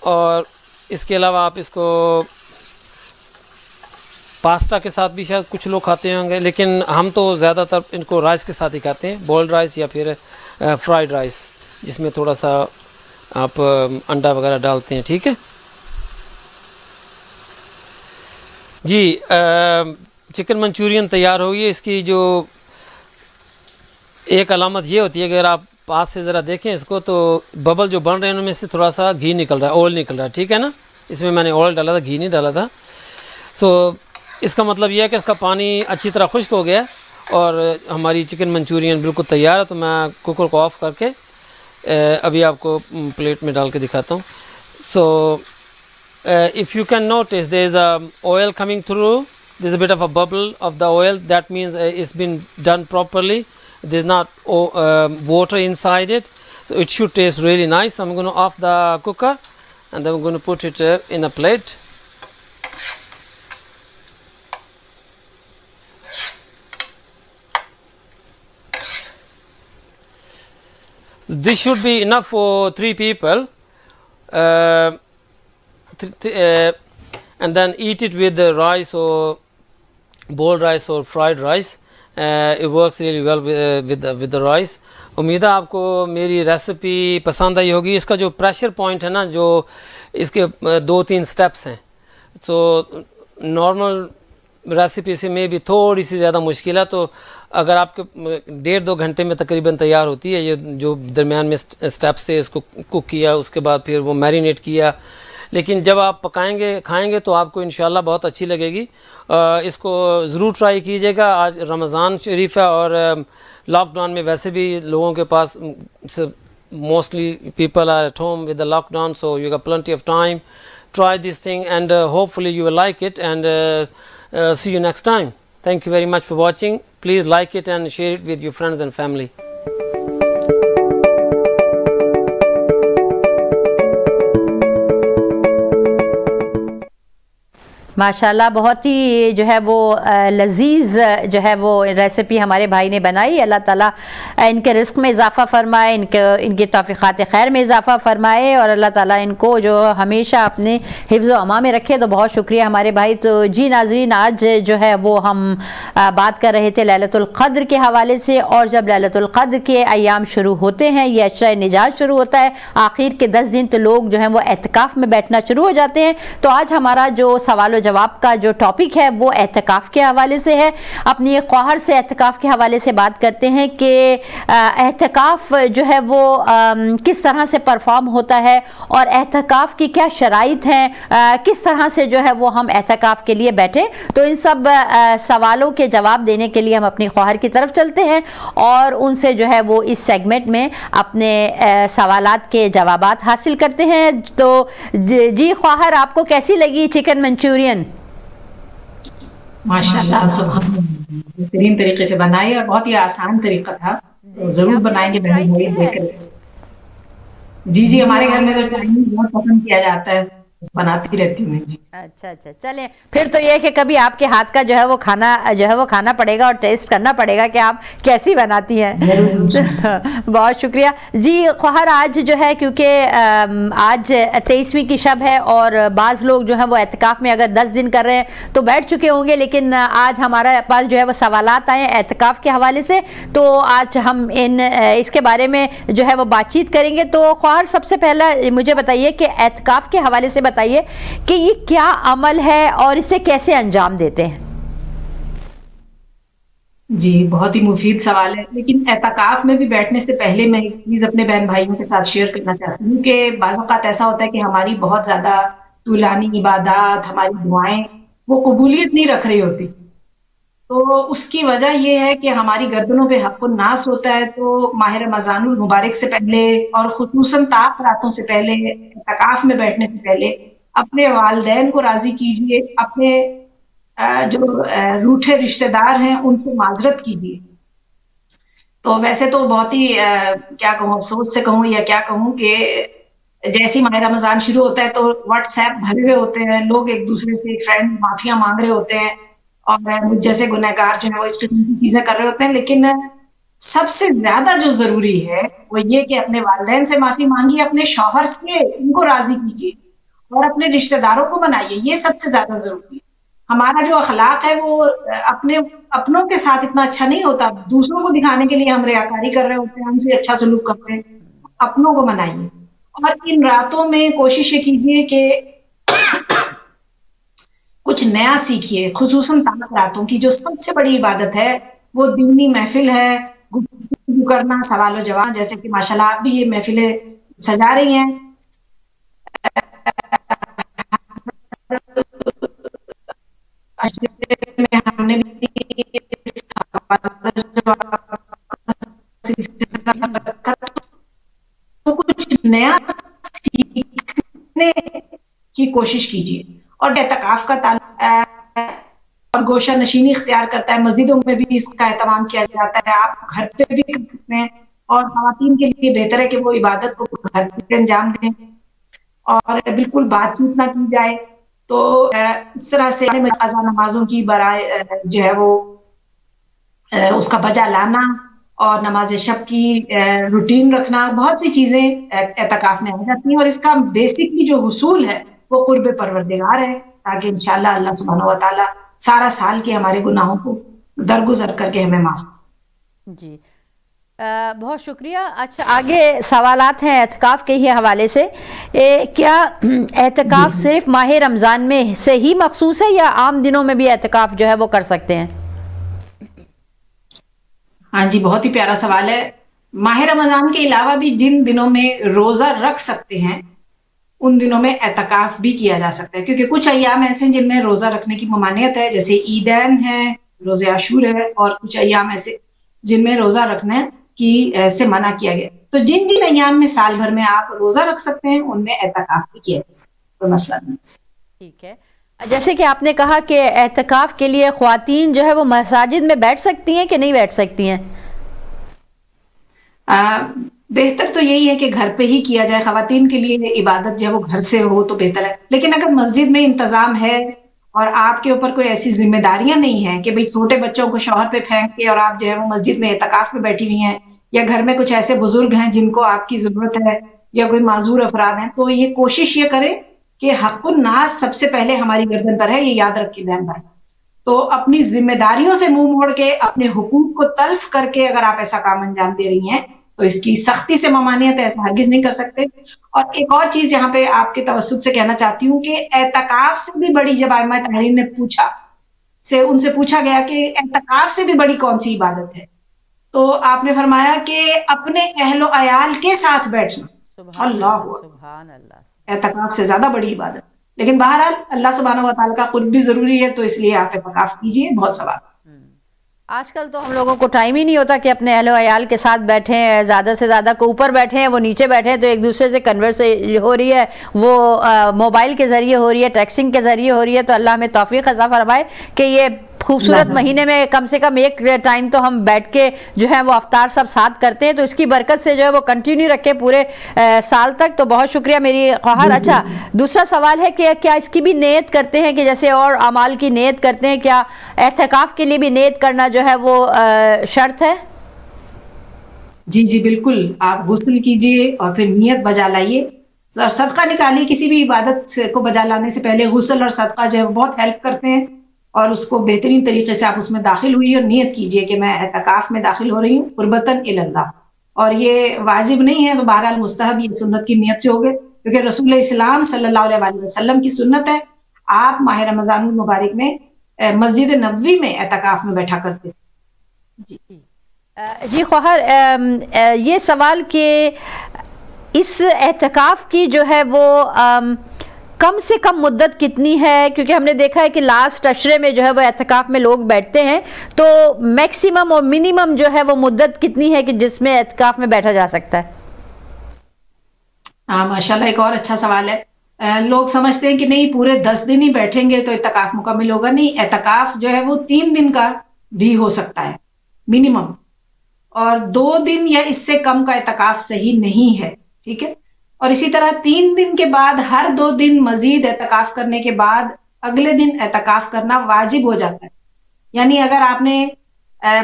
اور اس کے علاوہ آپ اس کو پاستا کے ساتھ بھی شاید کچھ لوگ کھاتے ہوں گے, لیکن ہم تو زیادہ تر ان کو رائس کے ساتھ ہی کھاتے ہیں, بوائلڈ رائس یا پھر فرائیڈ رائس, جس میں تھوڑا سا آپ انڈا وغیرہ ڈالتے ہیں. ٹھیک ہے جی, چکن منچورین تیار ہوگی. اس کی جو ایک علامت یہ ہوتی ہے کہ اگر آپ پاس سے ذرا دیکھیں اس کو, تو ببل جو بن رہے ہیں ان میں سے تھوڑا سا گھی نکل رہا ہے, آئل نکل رہا ہے. ٹھیک ہے نا, اس میں نے آئل ڈالا تھا, گھی نہیں ڈالا تھا. سو اس کا مطلب یہ ہے کہ اس کا پانی اچھی طرح خشک ہو گیا اور ہماری چکن منچورین بالکل تیار ہے. تو میں کوکر کو آف کر کے ابھی آپ کو پلیٹ میں ڈال کے دکھاتا ہوں. سو if you can notice, there is a oil coming through, there is a bit of a bubble of the oil. That means it's been done properly. There is not water inside it, so it should taste really nice. I'm going to off the cooker and then we're going to put it in a plate. This should be enough for 3 people. And then eat it with the rice or boiled rice or fried rice, it works really well with the rice. امید ہے آپ کو میری recipe پسند آئی ہوگی. اس کا جو pressure point ہے نا, جو اس کے 2-3 سٹیپس ہیں, تو نارمل ریسیپی سے میں بھی تھوڑی سی زیادہ مشکل ہے. تو اگر آپ کے 1.5-2 گھنٹے میں تقریباً تیار ہوتی ہے, یہ جو درمیان میں سٹیپس سے اس کو کوک کیا, اس کے بعد پھر وہ میرینیٹ کیا. لیکن جب آپ پکائیں گے کھائیں گے تو آپ کو انشاءاللہ بہت اچھی لگے گی. اس کو ضرور ٹرائی کیجیے گا. آج رمضان شریف ہے اور لاک ڈاؤن میں ویسے بھی لوگوں کے پاس mostly people are at home with the lockdown, so you get plenty of time. Try this thing and hopefully you will like it and see you next time. Thank you very much for watching. Please like it and share it with your friends and family. ماشاءاللہ بہت ہی جو ہے وہ لذیذ جو ہے وہ recipe ہمارے بھائی نے بنائی. اللہ تعالیٰ ان کے رزق میں اضافہ فرمائے, ان کے توفیقات خیر میں اضافہ فرمائے, اور اللہ تعالیٰ ان کو جو ہمیشہ اپنے حفظ و امان میں رکھے. تو بہت شکریہ ہمارے بھائی. تو جی ناظرین, آج جو ہے وہ ہم بات کر رہے تھے لیلۃ القدر کے حوالے سے, اور جب لیلۃ القدر کے ایام شروع ہوتے ہیں, یہ عشرۂ نجات شروع ہوتا ہے, آخر کے 10 دن تو لوگ جو ہیں وہ اعتکاف میں بیٹھنا شروع ہو جاتے ہیں. تو آج ہمارا جو سوال و جواب کا جو ٹاپک ہے وہ اعتکاف کے حوالے سے ہے. اپنی ایک خواہر سے اعتکاف کے حوالے سے بات کرتے ہیں کہ اعتکاف جو ہے وہ کس طرح سے پرفارم ہوتا ہے, اور اعتکاف کی کیا شرائط ہیں, کس طرح سے جو ہے وہ ہم اعتکاف کے لیے بیٹھیں. تو ان سب سوالوں کے جواب دینے کے لیے ہم اپنی خواہر کی طرف چلتے ہیں اور ان سے جو ہے وہ اس سیگمنٹ میں اپنے سوالات کے جوابات حاصل کرتے ہیں. تو جی خواہر, آپ کو کیسی لگی چکن منچورین؟ ماشاءاللہ سبحان اللہ, بہترین طریقے سے بنائی اور بہت ہی آسان طریقہ تھا. تو ضرور بنائیں گے بہن بھائی دیکھ کر. جی ہمارے گھر میں تو چائنیز بہت پسند کیا جاتا ہے, بناتی رہتی ہوں. جی اچھا چلیں پھر تو یہ کہ کبھی آپ کے ہاتھ کا جو ہے وہ کھانا پڑے گا اور ٹیسٹ کرنا پڑے گا کہ آپ کیسی بناتی ہیں. بہت شکریہ. جی خواہر, آج جو ہے کیونکہ آج 23ویں کی شب ہے اور بعض لوگ جو ہیں وہ اعتکاف میں اگر 10 دن کر رہے ہیں تو بیٹھ چکے ہوں گے, لیکن آج ہمارے پاس جو ہے وہ سوالات آئے ہیں اعتکاف کے حوالے سے, تو آج ہم اس کے بارے میں جو ہے وہ بات چیت کریں گے. تو خواہر, سب سے پہلا مجھے بتائیے کہ اعتکاف کے حوالے سے بتائیے کہ یہ کیا عمل ہے اور اسے کیسے انجام دیتے ہیں؟ جی بہت ہی مفید سوال ہے, لیکن اعتکاف میں بھی بیٹھنے سے پہلے میں ایک چیز اپنے بہن بھائیوں کے ساتھ شیئر کرنا چاہتی ہوں کہ بعض اوقات ایسا ہوتا ہے کہ ہماری بہت زیادہ طولانی عبادات, ہماری دعائیں وہ قبولیت نہیں رکھ رہی ہوتی. تو اس کی وجہ یہ ہے کہ ہماری گردنوں پہ حق الناس ہوتا ہے. تو ماہ رمضان المبارک سے پہلے اور خصوصاً طاق راتوں سے پہلے, اعتکاف میں بیٹھنے سے پہلے اپنے والدین کو راضی کیجئے, اپنے جو روٹھے رشتہ دار ہیں ان سے معذرت کیجئے. تو ویسے تو بہت ہی کیا کہوں, افسوس سے کہوں یا کیا کہوں کہ جیسی ماہ رمضان شروع ہوتا ہے تو واٹس ایپ بھرے ہوئے ہوتے ہیں, لوگ ایک دوسرے سے فرینڈز معافیاں مانگ رہے ہوتے ہیں اور جیسے گنہگار جو ہے وہ اس قسم کی چیزیں کر رہے ہوتے ہیں. لیکن سب سے زیادہ جو ضروری ہے وہ یہ کہ اپنے والدین سے معافی مانگیے, اپنے شوہر سے ان کو راضی کیجیے اور اپنے رشتہ داروں کو بنائیے. یہ سب سے زیادہ ضروری ہے. ہمارا جو اخلاق ہے وہ اپنوں کے ساتھ اتنا اچھا نہیں ہوتا. دوسروں کو دکھانے کے لیے ہم ریاکاری کر رہے ہوتے ہیں, ان سے اچھا سلوک کرتے ہیں. اپنوں کو بنائیے اور ان راتوں میں کوشش یہ کیجیے کہ کچھ نیا سیکھیے. خصوصاً طاق راتوں کی جو سب سے بڑی عبادت ہے وہ دینی محفل ہے, گفتگو کرنا, سوال و جواب, جیسے کہ ماشاءاللہ آپ بھی یہ محفلیں سجا رہی ہیں. ہم نے کچھ نیا سیکھنے کی کوشش کیجیے. اور اعتکاف کا تعلق اور گوشہ نشینی اختیار کرتا ہے, مسجدوں میں بھی اس کا اہتمام کیا جاتا ہے, آپ گھر پہ بھی کر سکتے ہیں. اور خواتین کے لیے بہتر ہے کہ وہ عبادت کو گھر پہ انجام دیں اور بالکل بات چیت نہ کی جائے. تو اس طرح سے قضا نمازوں کی برائے جو ہے وہ اس کا بجا لانا اور نماز شب کی روٹین رکھنا, بہت سی چیزیں اعتکاف میں آ جاتی ہیں. اور اس کا بیسکلی جو حصول ہے وہ قرب پروردگار ہے, تاکہ انشاءاللہ اللہ سبحانہ و تعالیٰ سارا سال کے ہمارے گناہوں کو درگزر کر کے ہمیں معاف. جی بہت شکریہ. اچھا آگے سوالات ہیں اعتکاف کے ہی حوالے سے. کیا اعتکاف صرف ماہ رمضان میں سے ہی مخصوص ہے یا عام دنوں میں بھی اعتکاف جو ہے وہ کر سکتے ہیں؟ ہاں جی بہت ہی پیارا سوال ہے. ماہ رمضان کے علاوہ بھی جن دنوں میں روزہ رکھ سکتے ہیں ان دنوں میں اعتکاف بھی کیا جا سکتا ہے، کیونکہ کچھ ایام ایسے ہیں جن میں روزہ رکھنے کی ممانعت ہے، جیسے عیدین ہے، روزہ عاشور ہے، اور کچھ ایام ایسے جن میں روزہ رکھنے کی سے منع کیا گیا. تو جن جن ایام میں سال بھر میں آپ روزہ رکھ سکتے ہیں ان میں اعتکاف بھی کیا جا سکتا ہے، کوئی مسئلہ نہیں. ٹھیک ہے. جیسے کہ آپ نے کہا کہ اعتکاف کے لیے خواتین جو ہے وہ مساجد میں بیٹھ سکتی ہیں کہ نہیں بیٹھ سکتی ہیں؟ بہتر تو یہی ہے کہ گھر پہ ہی کیا جائے. خواتین کے لیے عبادت جو ہے وہ گھر سے ہو تو بہتر ہے. لیکن اگر مسجد میں انتظام ہے اور آپ کے اوپر کوئی ایسی ذمہ داریاں نہیں ہیں کہ بھئی چھوٹے بچوں کو شوہر پہ پھینک کے اور آپ جو ہے وہ مسجد میں اعتکاف میں بیٹھی ہوئی ہیں، یا گھر میں کچھ ایسے بزرگ ہیں جن کو آپ کی ضرورت ہے، یا کوئی معذور افراد ہیں، تو یہ کوشش یہ کریں کہ حق الناس سب سے پہلے ہماری گردن پر ہے، یہ یاد رکھیں بہن بھائی. تو اپنی ذمہ داریوں سے منہ موڑ کے اپنے حقوق کو تلف کر کے اگر آپ ایسا کام انجام دے رہی ہیں تو اس کی سختی سے ممانعت ہے، ایسا ہرگز نہیں کر سکتے. اور ایک اور چیز یہاں پہ آپ کے توسط سے کہنا چاہتی ہوں کہ اعتکاف سے بھی بڑی، جب ائمہ تحریر نے ان سے پوچھا گیا کہ اعتکاف سے بھی بڑی کون سی عبادت ہے، تو آپ نے فرمایا کہ اپنے اہل و عیال کے ساتھ بیٹھنا. اللہ سبحان اللہ. اعتکاف سے زیادہ بڑی عبادت. لیکن بہرحال اللہ سبحانہ و تعالیٰ کا قرب بھی ضروری ہے، تو اس لیے آپ اعتکاف کیجیے. بہت سوال. آج کل تو ہم لوگوں کو ٹائم ہی نہیں ہوتا کہ اپنے اہل و عیال کے ساتھ بیٹھیں، زیادہ سے زیادہ کو اوپر بیٹھیں وہ نیچے بیٹھیں، تو ایک دوسرے سے کنورس ہو رہی ہے، وہ موبائل کے ذریعے ہو رہی ہے، ٹیکسنگ کے ذریعے ہو رہی ہے. تو اللہ ہمیں توفیق عطا فرمائے کہ یہ خوبصورت مہینے میں کم سے کم ایک ٹائم تو ہم بیٹھ کے جو ہے وہ افطار سب ساتھ کرتے ہیں، تو اس کی برکت سے جو ہے وہ کنٹینیو رکھے پورے سال تک. تو بہت شکریہ میری خواہر. اچھا دوسرا سوال ہے کہ کیا اس کی بھی نیت کرتے ہیں کہ جیسے اور اعمال کی نیت کرتے ہیں، کیا اعتکاف کے لیے بھی نیت کرنا جو ہے وہ شرط ہے؟ جی جی بالکل. آپ غسل کیجئے اور پھر نیت بجا لائیے اور صدقہ نکالیے. کسی بھی عبادت کو بجا لانے سے پہلے غسل اور صدقہ جو ہے بہت ہیلپ کرتے ہیں، اور اس کو بہترین طریقے سے آپ اس میں داخل ہوئیے اور نیت کیجئے کہ میں اعتکاف میں داخل ہو رہی ہوں قربتاً الی اللہ. اور یہ واجب نہیں ہے، تو بہرحال مستحب یہ سنت کی نیت سے ہوگے، کیونکہ رسول اسلام صلی اللہ علیہ وسلم کی سنت ہے. آپ ماہ رمضان المبارک میں مسجد نبوی میں اعتکاف میں بیٹھا کرتے تھے. جی خواہر، یہ سوال کہ اس اعتکاف کی جو ہے وہ کم سے کم مدت کتنی ہے، کیونکہ ہم نے دیکھا ہے کہ لاسٹ عشرے میں جو ہے وہ اعتکاف میں لوگ بیٹھتے ہیں، تو میکسیمم اور منیمم جو ہے وہ مدت کتنی ہے کہ جس میں اعتکاف میں بیٹھا جا سکتا ہے؟ ہاں ماشاءاللہ، ایک اور اچھا سوال ہے. لوگ سمجھتے ہیں کہ نہیں پورے 10 دن ہی بیٹھیں گے تو اعتکاف مکمل ہوگا. نہیں، اعتکاف جو ہے وہ 3 دن کا بھی ہو سکتا ہے منیمم، اور 2 دن یا اس سے کم کا اعتکاف صحیح نہیں ہے. ٹھیک ہے. اور اسی طرح 3 دن کے بعد ہر 2 دن مزید اعتکاف کرنے کے بعد اگلے دن اعتکاف کرنا واجب ہو جاتا ہے. یعنی اگر آپ نے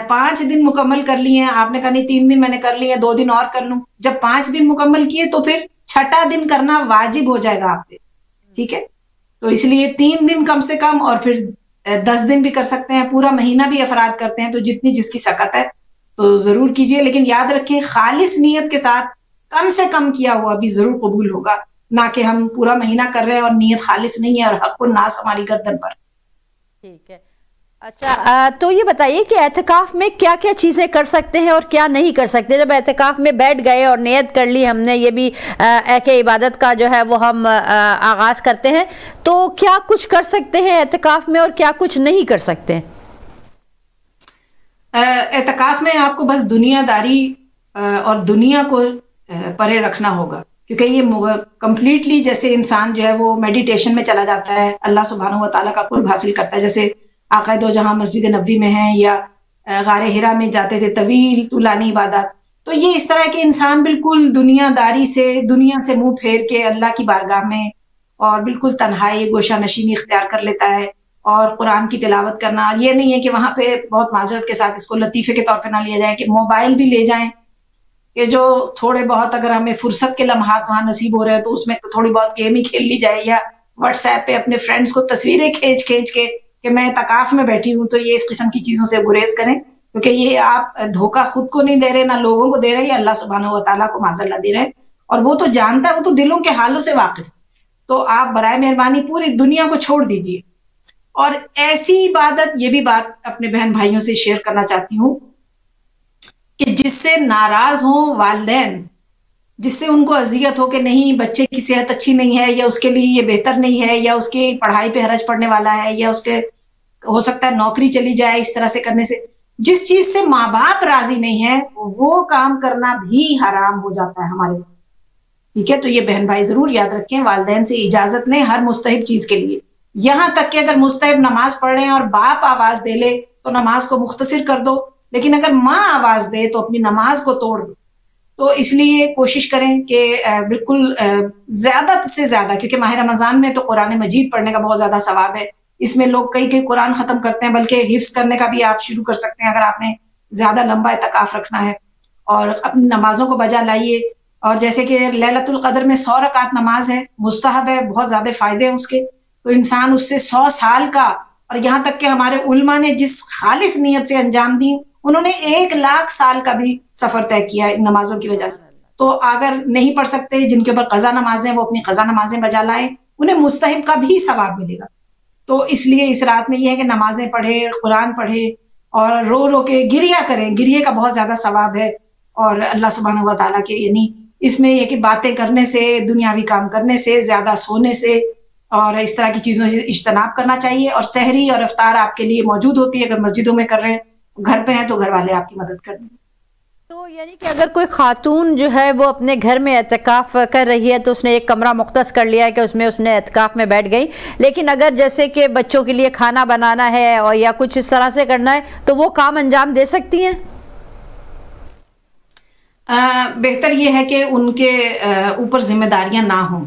5 دن مکمل کر لیے ہیں، آپ نے کہا نہیں 3 دن میں نے کر لیے، 2 دن اور کر لوں، جب 5 دن مکمل کیے تو پھر 6واں دن کرنا واجب ہو جائے گا آپ پہ. ٹھیک ہے. تو اس لیے 3 دن کم سے کم، اور پھر 10 دن بھی کر سکتے ہیں، پورا مہینہ بھی افراد کرتے ہیں، تو جتنی جس کی سکت ہے تو ضرور کیجئے. لیکن یاد رکھیں خالص نیت کے ساتھ کم سے کم کیا ہوا بھی ضرور قبول ہوگا، نہ کہ ہم پورا مہینہ کر رہے ہیں اور نیت خالص نہیں ہے اور حق الناس ہماری گردن پر. ٹھیک ہے. اچھا تو یہ بتائیے کہ اعتکاف میں کیا کیا چیزیں کر سکتے ہیں اور کیا نہیں کر سکتے؟ جب اعتکاف میں بیٹھ گئے اور نیت کر لی ہم نے، یہ بھی ایک عبادت کا جو ہے وہ ہم آغاز کرتے ہیں، تو کیا کچھ کر سکتے ہیں اعتکاف میں اور کیا کچھ نہیں کر سکتے ہیں؟ اعتکاف میں آپ کو بس دنیا داری اور دنیا کو پرے رکھنا ہوگا، کیونکہ یہ کمپلیٹلی جیسے انسان جو ہے وہ میڈیٹیشن میں چلا جاتا ہے، اللہ سبحانہ و تعالیٰ کا قرب حاصل کرتا ہے. جیسے آقا دو جہاں مسجد نبوی میں ہیں یا غار ہرا میں جاتے تھے، طویل طولانی عبادات. تو یہ اس طرح کے انسان بالکل دنیا داری سے، دنیا سے منہ پھیر کے اللہ کی بارگاہ میں اور بالکل تنہائی گوشہ نشینی اختیار کر لیتا ہے. اور قرآن کی تلاوت کرنا، یہ نہیں ہے کہ وہاں پہ بہت معذرت کے ساتھ اس کو لطیفے کے طور پہ نہ لیا جائے کہ موبائل بھی لے جائیں، کہ جو تھوڑے بہت اگر ہمیں فرصت کے لمحات وہاں نصیب ہو رہے ہیں تو اس میں تھوڑی بہت گیم ہی کھیل لی جائے، یا واٹس ایپ پہ اپنے فرینڈز کو تصویریں کھینچ کے کہ میں اعتکاف میں بیٹھی ہوں تو یہ اس قسم کی چیزوں سے گریز کریں، کیونکہ یہ آپ دھوکہ خود کو نہیں دے رہے، نہ لوگوں کو دے رہے، یا اللہ سبحانہ و تعالیٰ کو معاذ اللہ دے رہے ہیں، اور وہ تو جانتا ہے، وہ تو دلوں کے حالوں سے واقف ہے۔ تو آپ برائے مہربانی پوری دنیا کو چھوڑ دیجیے۔ اور ایسی عبادت، یہ بھی بات اپنے بہن بھائیوں سے شیئر کرنا چاہتی ہوں، کہ جس سے ناراض ہوں والدین، جس سے ان کو اذیت ہو کہ نہیں بچے کی صحت اچھی نہیں ہے، یا اس کے لیے یہ بہتر نہیں ہے، یا اس کی پڑھائی پہ حرج پڑنے والا ہے، یا اس کے ہو سکتا ہے نوکری چلی جائے اس طرح سے کرنے سے، جس چیز سے ماں باپ راضی نہیں ہے وہ کام کرنا بھی حرام ہو جاتا ہے ہمارے، ٹھیک ہے؟ تو یہ بہن بھائی ضرور یاد رکھیں، والدین سے اجازت لیں ہر مستحب چیز کے لیے، یہاں تک کہ اگر مستحب نماز پڑھ رہے ہیں اور باپ آواز دے لے تو نماز کو مختصر کر دو، لیکن اگر ماں آواز دے تو اپنی نماز کو توڑ دو۔ تو اس لیے کوشش کریں کہ بالکل زیادہ سے زیادہ، کیونکہ ماہ رمضان میں تو قرآن مجید پڑھنے کا بہت زیادہ ثواب ہے، اس میں لوگ کئی قرآن ختم کرتے ہیں، بلکہ حفظ کرنے کا بھی آپ شروع کر سکتے ہیں اگر آپ نے زیادہ لمبا اعتکاف رکھنا ہے، اور اپنی نمازوں کو بجا لائیے۔ اور جیسے کہ لیلۃ القدر میں 100 رکعت نماز ہے، مستحب ہے، بہت زیادہ فائدے ہیں اس کے، تو انسان اس سے 100 سال کا، اور یہاں تک کہ ہمارے علماء نے جس خالص نیت سے انجام دی انہوں نے 1,00,000 سال کا بھی سفر طے کیا ان نمازوں کی وجہ سے۔ تو اگر نہیں پڑھ سکتے، جن کے اوپر قضا نمازیں، وہ اپنی قضا نمازیں بجا لائیں، انہیں مستحب کا بھی ثواب ملے گا۔ تو اس لیے اس رات میں یہ ہے کہ نمازیں پڑھے، قرآن پڑھے، اور رو رو کے گریا کریں، گریے کا بہت زیادہ ثواب ہے، اور اللہ سبحانہ و تعالیٰ کے یعنی اس میں یہ کہ باتیں کرنے سے، دنیاوی کام کرنے سے، زیادہ سونے سے اور اس طرح کی چیزوں سے اجتناب کرنا چاہیے۔ اور سحری اور افطار آپ کے لیے موجود ہوتی ہے، اگر مسجدوں میں کر رہے ہیں، گھر پہ ہیں تو گھر والے آپ کی مدد کر دیں۔ تو یعنی کہ اگر کوئی خاتون جو ہے وہ اپنے گھر میں اعتکاف کر رہی ہے تو اس نے ایک کمرہ مختص کر لیا ہے کہ اس نے اعتکاف میں بیٹھ گئی، لیکن اگر جیسے کہ بچوں کے لیے کھانا بنانا ہے اور یا کچھ اس طرح سے کرنا ہے تو وہ کام انجام دے سکتی ہیں؟ بہتر یہ ہے کہ ان کے اوپر ذمہ داریاں نہ ہوں،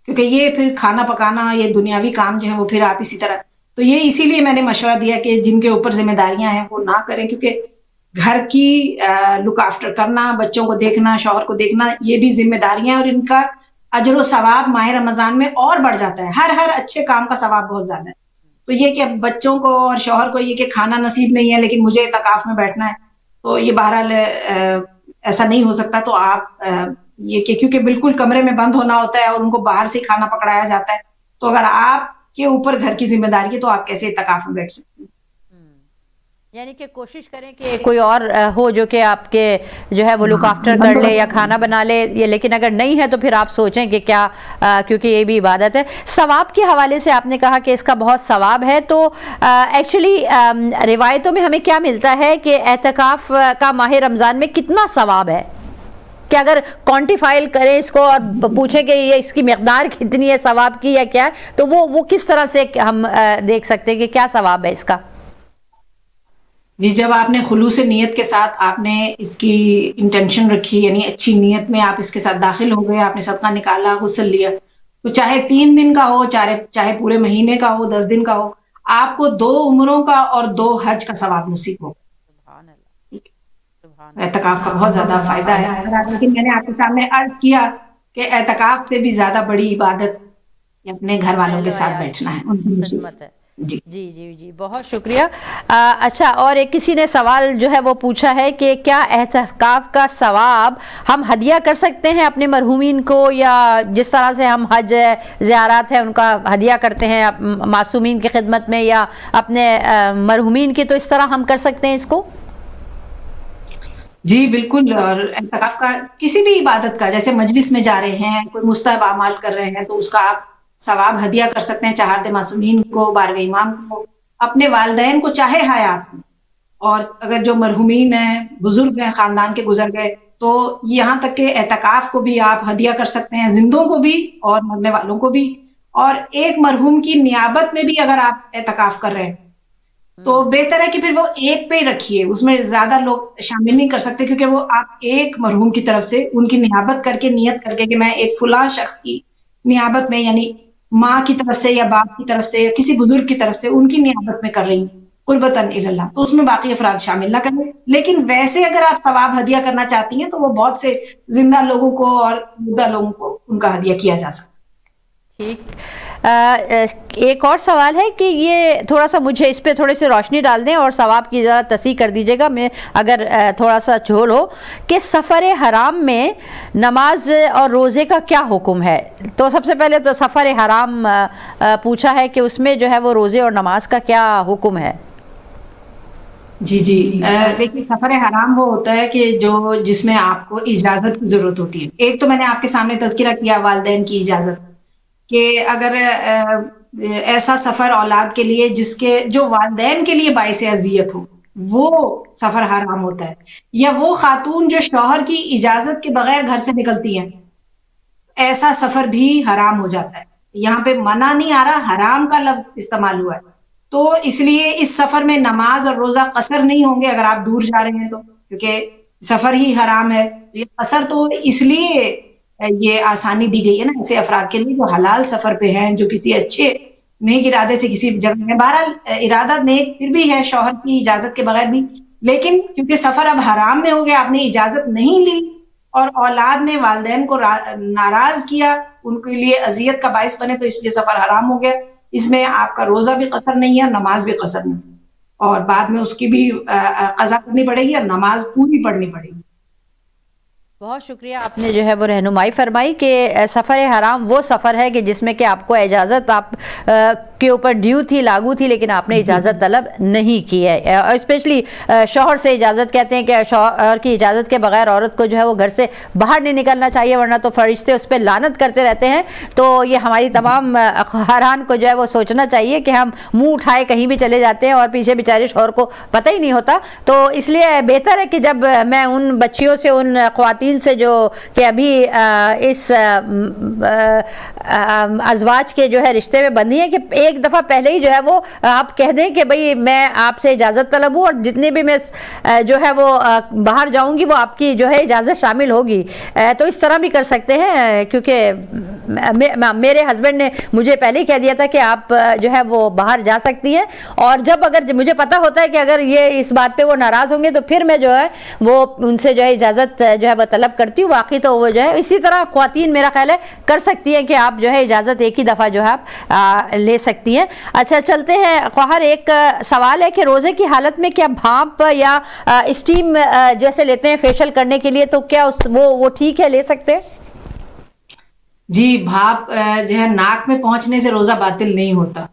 کیونکہ یہ پھر کھانا پکانا، یہ دنیاوی کام جو ہے وہ پھر آپ اسی طرح، تو یہ اسی لیے میں نے مشورہ دیا کہ جن کے اوپر ذمہ داریاں ہیں وہ نہ کریں، کیونکہ گھر کی لک آفٹر کرنا، بچوں کو دیکھنا، شوہر کو دیکھنا، یہ بھی ذمہ داریاں، اور ان کا اجر و ثواب ماہ رمضان میں اور بڑھ جاتا ہے، ہر اچھے کام کا ثواب بہت زیادہ ہے۔ تو یہ کہ بچوں کو اور شوہر کو یہ کہ کھانا نصیب نہیں ہے لیکن مجھے اعتکاف میں بیٹھنا ہے، تو یہ بہرحال ایسا نہیں ہو سکتا۔ تو آپ یہ کہ کیونکہ بالکل کمرے میں بند ہونا ہوتا ہے اور ان کو باہر سے کھانا پکڑایا جاتا ہے، تو اگر آپ کے اوپر گھر کی ذمہ داری ہے تو آپ کیسے اعتکاف میں بیٹھ سکتے ہیں؟ یعنی کہ کوشش کریں کہ کوئی اور ہو جو کہ آپ کے جو ہے وہ لک آفٹر کر لے یا کھانا بنا لے، لیکن اگر نہیں ہے تو پھر آپ سوچیں کہ کیا، کیونکہ یہ بھی عبادت ہے۔ ثواب کے حوالے سے آپ نے کہا کہ اس کا بہت ثواب ہے، تو ایکچولی روایتوں میں ہمیں کیا ملتا ہے کہ اعتکاف کا ماہ رمضان میں کتنا ثواب ہے؟ کہ اگر کوانٹیفائل کریں اس کو اور پوچھیں کہ یہ اس کی مقدار کتنی ہے ثواب کی یا کیا ہے، تو وہ کس طرح سے ہم دیکھ سکتے ہیں کہ کیا ثواب ہے اس کا؟ جی، جب آپ نے خلوص نیت کے ساتھ آپ نے اس کی انٹینشن رکھی، یعنی اچھی نیت میں آپ اس کے ساتھ داخل ہو گئے، آپ نے صدقہ نکالا، غسل لیا، تو چاہے 3 دن کا ہو، چاہے پورے مہینے کا ہو، 10 دن کا ہو، آپ کو 2 عمروں کا اور 2 حج کا ثواب نصیب ہو۔ اعتکاف کا بہت زیادہ فائدہ ہے، لیکن میں نے آپ کے سامنے عرض کیا کہ اعتکاف سے بھی زیادہ بڑی عبادت اپنے گھر والوں کے ساتھ بیٹھنا ہے۔ جی جی جی جی، بہت شکریہ۔ اچھا، اور ایک کسی نے سوال جو ہے وہ پوچھا ہے کہ کیا اعتکاف کا ثواب ہم ہدیہ کر سکتے ہیں اپنے مرحومین کو، یا جس طرح سے ہم حج زیارات ہیں ان کا ہدیہ کرتے ہیں معصومین کی خدمت میں یا اپنے مرحومین کی، تو اس طرح ہم کر سکتے ہیں اس کو؟ جی بالکل، اور اعتکاف کا کسی بھی عبادت کا، جیسے مجلس میں جا رہے ہیں، کوئی مستحب اعمال کر رہے ہیں تو اس کا آپ ثواب ہدیہ کر سکتے ہیں، چہارد معصومین کو، 12ویں امام کو، اپنے والدین کو چاہے حیات ہوں، اور اگر جو مرحومین ہیں، بزرگ ہیں، خاندان کے گزر گئے، تو یہاں تک کہ اعتکاف کو بھی آپ ہدیہ کر سکتے ہیں، زندوں کو بھی اور مرنے والوں کو بھی۔ اور ایک مرحوم کی نیابت میں بھی اگر آپ اعتکاف کر رہے ہیں تو بہتر ہے کہ پھر وہ ایک پہ ہی رکھیے، اس میں زیادہ لوگ شامل نہیں کر سکتے، کیونکہ وہ آپ ایک مرحوم کی طرف سے ان کی نیابت کر کے، نیت کر کے کہ میں ایک فلاں شخص کی نیابت میں، یعنی ماں کی طرف سے یا باپ کی طرف سے یا کسی بزرگ کی طرف سے ان کی نیابت میں کر رہی ہوں قربتاً اللہ، تو اس میں باقی افراد شامل نہ کریں۔ لیکن ویسے اگر آپ ثواب ہدیہ کرنا چاہتی ہیں تو وہ بہت سے زندہ لوگوں کو اور مردہ لوگوں کو ان کا ہدیہ کیا جا سکتا ہے۔ ٹھیک، ایک اور سوال ہے کہ یہ تھوڑا سا مجھے اس پہ تھوڑی سی روشنی ڈال دیں اور ثواب کی ذرا تصحیح کر دیجیے گا میں اگر تھوڑا سا جھول ہو کہ سفر حرام میں نماز اور روزے کا کیا حکم ہے. تو سب سے پہلے تو سفر حرام پوچھا ہے کہ اس میں جو ہے وہ روزے اور نماز کا کیا حکم ہے. جی دیکھیے سفر حرام وہ ہوتا ہے کہ جس میں آپ کو اجازت کی ضرورت ہوتی ہے. ایک تو میں نے آپ کے سامنے تذکرہ کیا والدین کی اجازت کہ اگر ایسا سفر اولاد کے لیے جو والدین کے لیے باعث اذیت ہو وہ سفر حرام ہوتا ہے, یا وہ خاتون جو شوہر کی اجازت کے بغیر گھر سے نکلتی ہیں ایسا سفر بھی حرام ہو جاتا ہے. یہاں پہ منع نہیں آ رہا, حرام کا لفظ استعمال ہوا ہے. تو اس لیے اس سفر میں نماز اور روزہ قصر نہیں ہوں گے اگر آپ دور جا رہے ہیں تو, کیونکہ سفر ہی حرام ہے. یہ قصر تو اس لیے یہ آسانی دی گئی ہے نا ایسے افراد کے لیے جو حلال سفر پہ ہیں, جو کسی اچھے نیک ارادے سے کسی جگہ میں, بہرحال ارادہ نیک پھر بھی ہے شوہر کی اجازت کے بغیر بھی, لیکن کیونکہ سفر اب حرام میں ہو گیا, آپ نے اجازت نہیں لی اور اولاد نے والدین کو ناراض کیا, ان کے لیے اذیت کا باعث بنے, تو اس لیے سفر حرام ہو گیا. اس میں آپ کا روزہ بھی قصر نہیں ہے اور نماز بھی قصر نہیں, اور بعد میں اس کی بھی قضا کرنی پڑے گی اور نماز پوری پڑھنی پڑے گی. بہت شکریہ, آپ نے جو ہے وہ رہنمائی فرمائی کہ سفر حرام وہ سفر ہے کہ جس میں کہ آپ کو اجازت آپ کے اوپر ڈیو تھی, لاگو تھی, لیکن آپ نے اجازت طلب نہیں کی ہے. اسپیشلی شوہر سے اجازت کہتے ہیں کہ شوہر کی اجازت کے بغیر عورت کو جو ہے وہ گھر سے باہر نہیں نکلنا چاہیے, ورنہ تو فرشتے اس پہ لعنت کرتے رہتے ہیں. تو یہ ہماری تمام خواہران کو جو ہے وہ سوچنا چاہیے کہ ہم منہ اٹھائے کہیں بھی چلے جاتے ہیں اور پیچھے بیچارے شوہر کو پتہ ہی نہیں ہوتا. تو اس لیے بہتر ہے کہ جب میں ان بچیوں سے, ان خواتین سے جو کہ ابھی اس ازواج کے جو ہے رشتے میں بندھی ہیں, کہ ایک دفعہ پہلے ہی جو ہے وہ آپ کہہ دیں کہ بھئی میں آپ سے اجازت طلب ہوں اور جتنے بھی میں جو ہے وہ باہر جاؤں گی وہ آپ کی جو ہے اجازت شامل ہوگی. تو اس طرح بھی کر سکتے ہیں, کیونکہ میرے ہسبینڈ نے مجھے پہلے ہی کہہ دیا تھا کہ آپ جو ہے وہ باہر جا سکتی ہیں, اور جب اگر مجھے پتا ہوتا ہے کہ اگر یہ اس بات پہ وہ ناراض ہوں گے تو پھر میں جو ہے وہ ان سے جو ہے اجازت جو ہے وہ طلب کرتی ہوں. واقعی تو وہ جو ہے اسی طرح خواتین میرا خیال ہے کر سکتی ہیں کہ آپ جو ہے اجازت ایک ہی دفعہ جو ہے آپ لے سکتی ہیں. اچھا چلتے ہیں خواہر, ایک سوال ہے کہ روزے کی حالت میں کیا بھاپ یا اسٹیم جیسے لیتے ہیں فیشل کرنے کے لیے, تو کیا وہ ٹھیک ہے, لے سکتے؟ جی, بھاپ جو ہے ناک میں پہنچنے سے روزہ باطل نہیں ہوتا.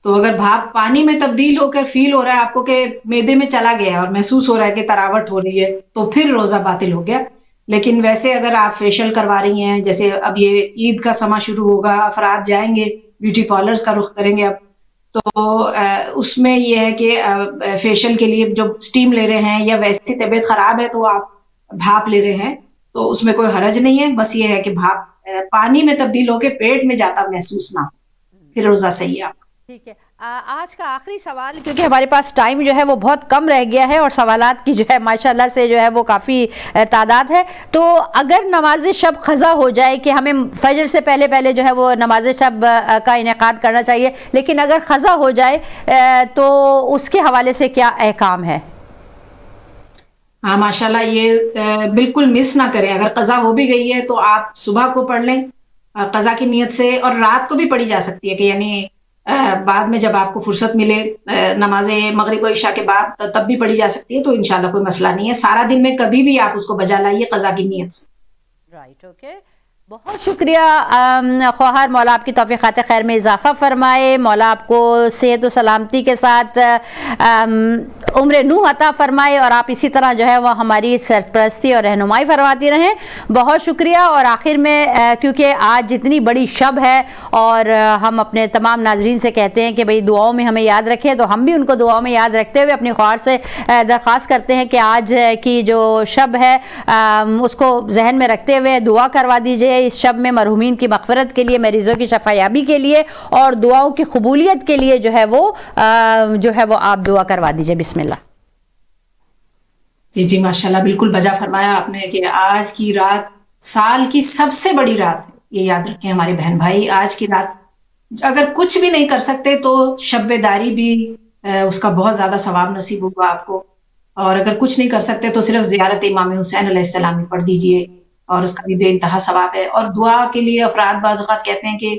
تو اگر بھاپ پانی میں تبدیل ہو کر فیل ہو رہا ہے آپ کو کہ معدے میں چلا گیا ہے اور محسوس ہو رہا ہے کہ تراوٹ ہو رہی ہے, تو پھر روزہ باطل ہو گیا. لیکن ویسے اگر آپ فیشل کروا رہی ہیں, جیسے اب یہ عید کا سماں شروع ہوگا, افراد جائیں گے بیوٹی پارلرز کا رخ کریں گے اب, تو اس میں یہ ہے کہ فیشل کے لیے جو اسٹیم لے رہے ہیں یا ویسی طبیعت خراب ہے تو آپ بھاپ لے رہے ہیں, تو اس میں کوئی حرج نہیں ہے. بس یہ ہے کہ بھاپ پانی میں تبدیل ہو کے پیٹ میں جاتا محسوس نہ ہو, پھر روزہ صحیح ہے آپ. ٹھیک ہے. آج کا آخری سوال, کیونکہ ہمارے پاس ٹائم جو ہے وہ بہت کم رہ گیا ہے اور سوالات کی جو ہے ماشاءاللہ سے جو ہے وہ کافی تعداد ہے, تو اگر نماز شب قضا ہو جائے کہ ہمیں فجر سے پہلے جو ہے وہ نماز شب کا انعقاد کرنا چاہیے, لیکن اگر قضا ہو جائے تو اس کے حوالے سے کیا احکام ہے؟ ہاں ماشاءاللہ, یہ بالکل مس نہ کریں. اگر قضا ہو بھی گئی ہے تو آپ صبح کو پڑھ لیں قضا کی نیت سے, اور رات کو بھی پڑھی جا سکتی ہے, کہ یعنی بعد میں جب آپ کو فرصت ملے نماز مغرب و عشاء کے بعد تب بھی پڑھی جا سکتی ہے, تو انشاءاللہ کوئی مسئلہ نہیں ہے. سارا دن میں کبھی بھی آپ اس کو بجا لائیے قضا کی نیت سے. Right, okay. بہت شکریہ خواہر, مولا آپ کی توفیقات خیر میں اضافہ فرمائے, مولا آپ کو صحت و سلامتی کے ساتھ عمر نوح عطا فرمائے, اور آپ اسی طرح جو ہے وہ ہماری سرپرستی اور رہنمائی فرماتی رہیں. بہت شکریہ. اور آخر میں کیونکہ آج جتنی بڑی شب ہے اور ہم اپنے تمام ناظرین سے کہتے ہیں کہ بھئی دعاؤں میں ہمیں یاد رکھیں, تو ہم بھی ان کو دعاؤں میں یاد رکھتے ہوئے اپنی خواہر سے درخواست کرتے ہیں کہ آج کی جو شب ہے اس کو ذہن میں رکھتے ہوئے دعا کروا دیجئے. اس شب میں مرحومین کی مغفرت کے لیے, مریضوں کی شفا یابی کے لیے اور دعاؤں کی قبولیت کے لیے جو ہے وہ آپ دعا کروا دیجئے. بسم اللہ. جی ماشاءاللہ, بالکل بجا فرمایا آپ نے کہ آج کی رات سال کی سب سے بڑی رات ہے. یہ یاد رکھیں ہمارے بہن بھائی, آج کی رات اگر کچھ بھی نہیں کر سکتے تو شب داری بھی اس کا بہت زیادہ ثواب نصیب ہوگا آپ کو, اور اگر کچھ نہیں کر سکتے تو صرف زیارت امام حسین علیہ السلام میں پڑھ دیجئے, اور اس کا بھی بے انتہا ثواب ہے. اور دعا کے لیے افراد بعض اوقات کہتے ہیں کہ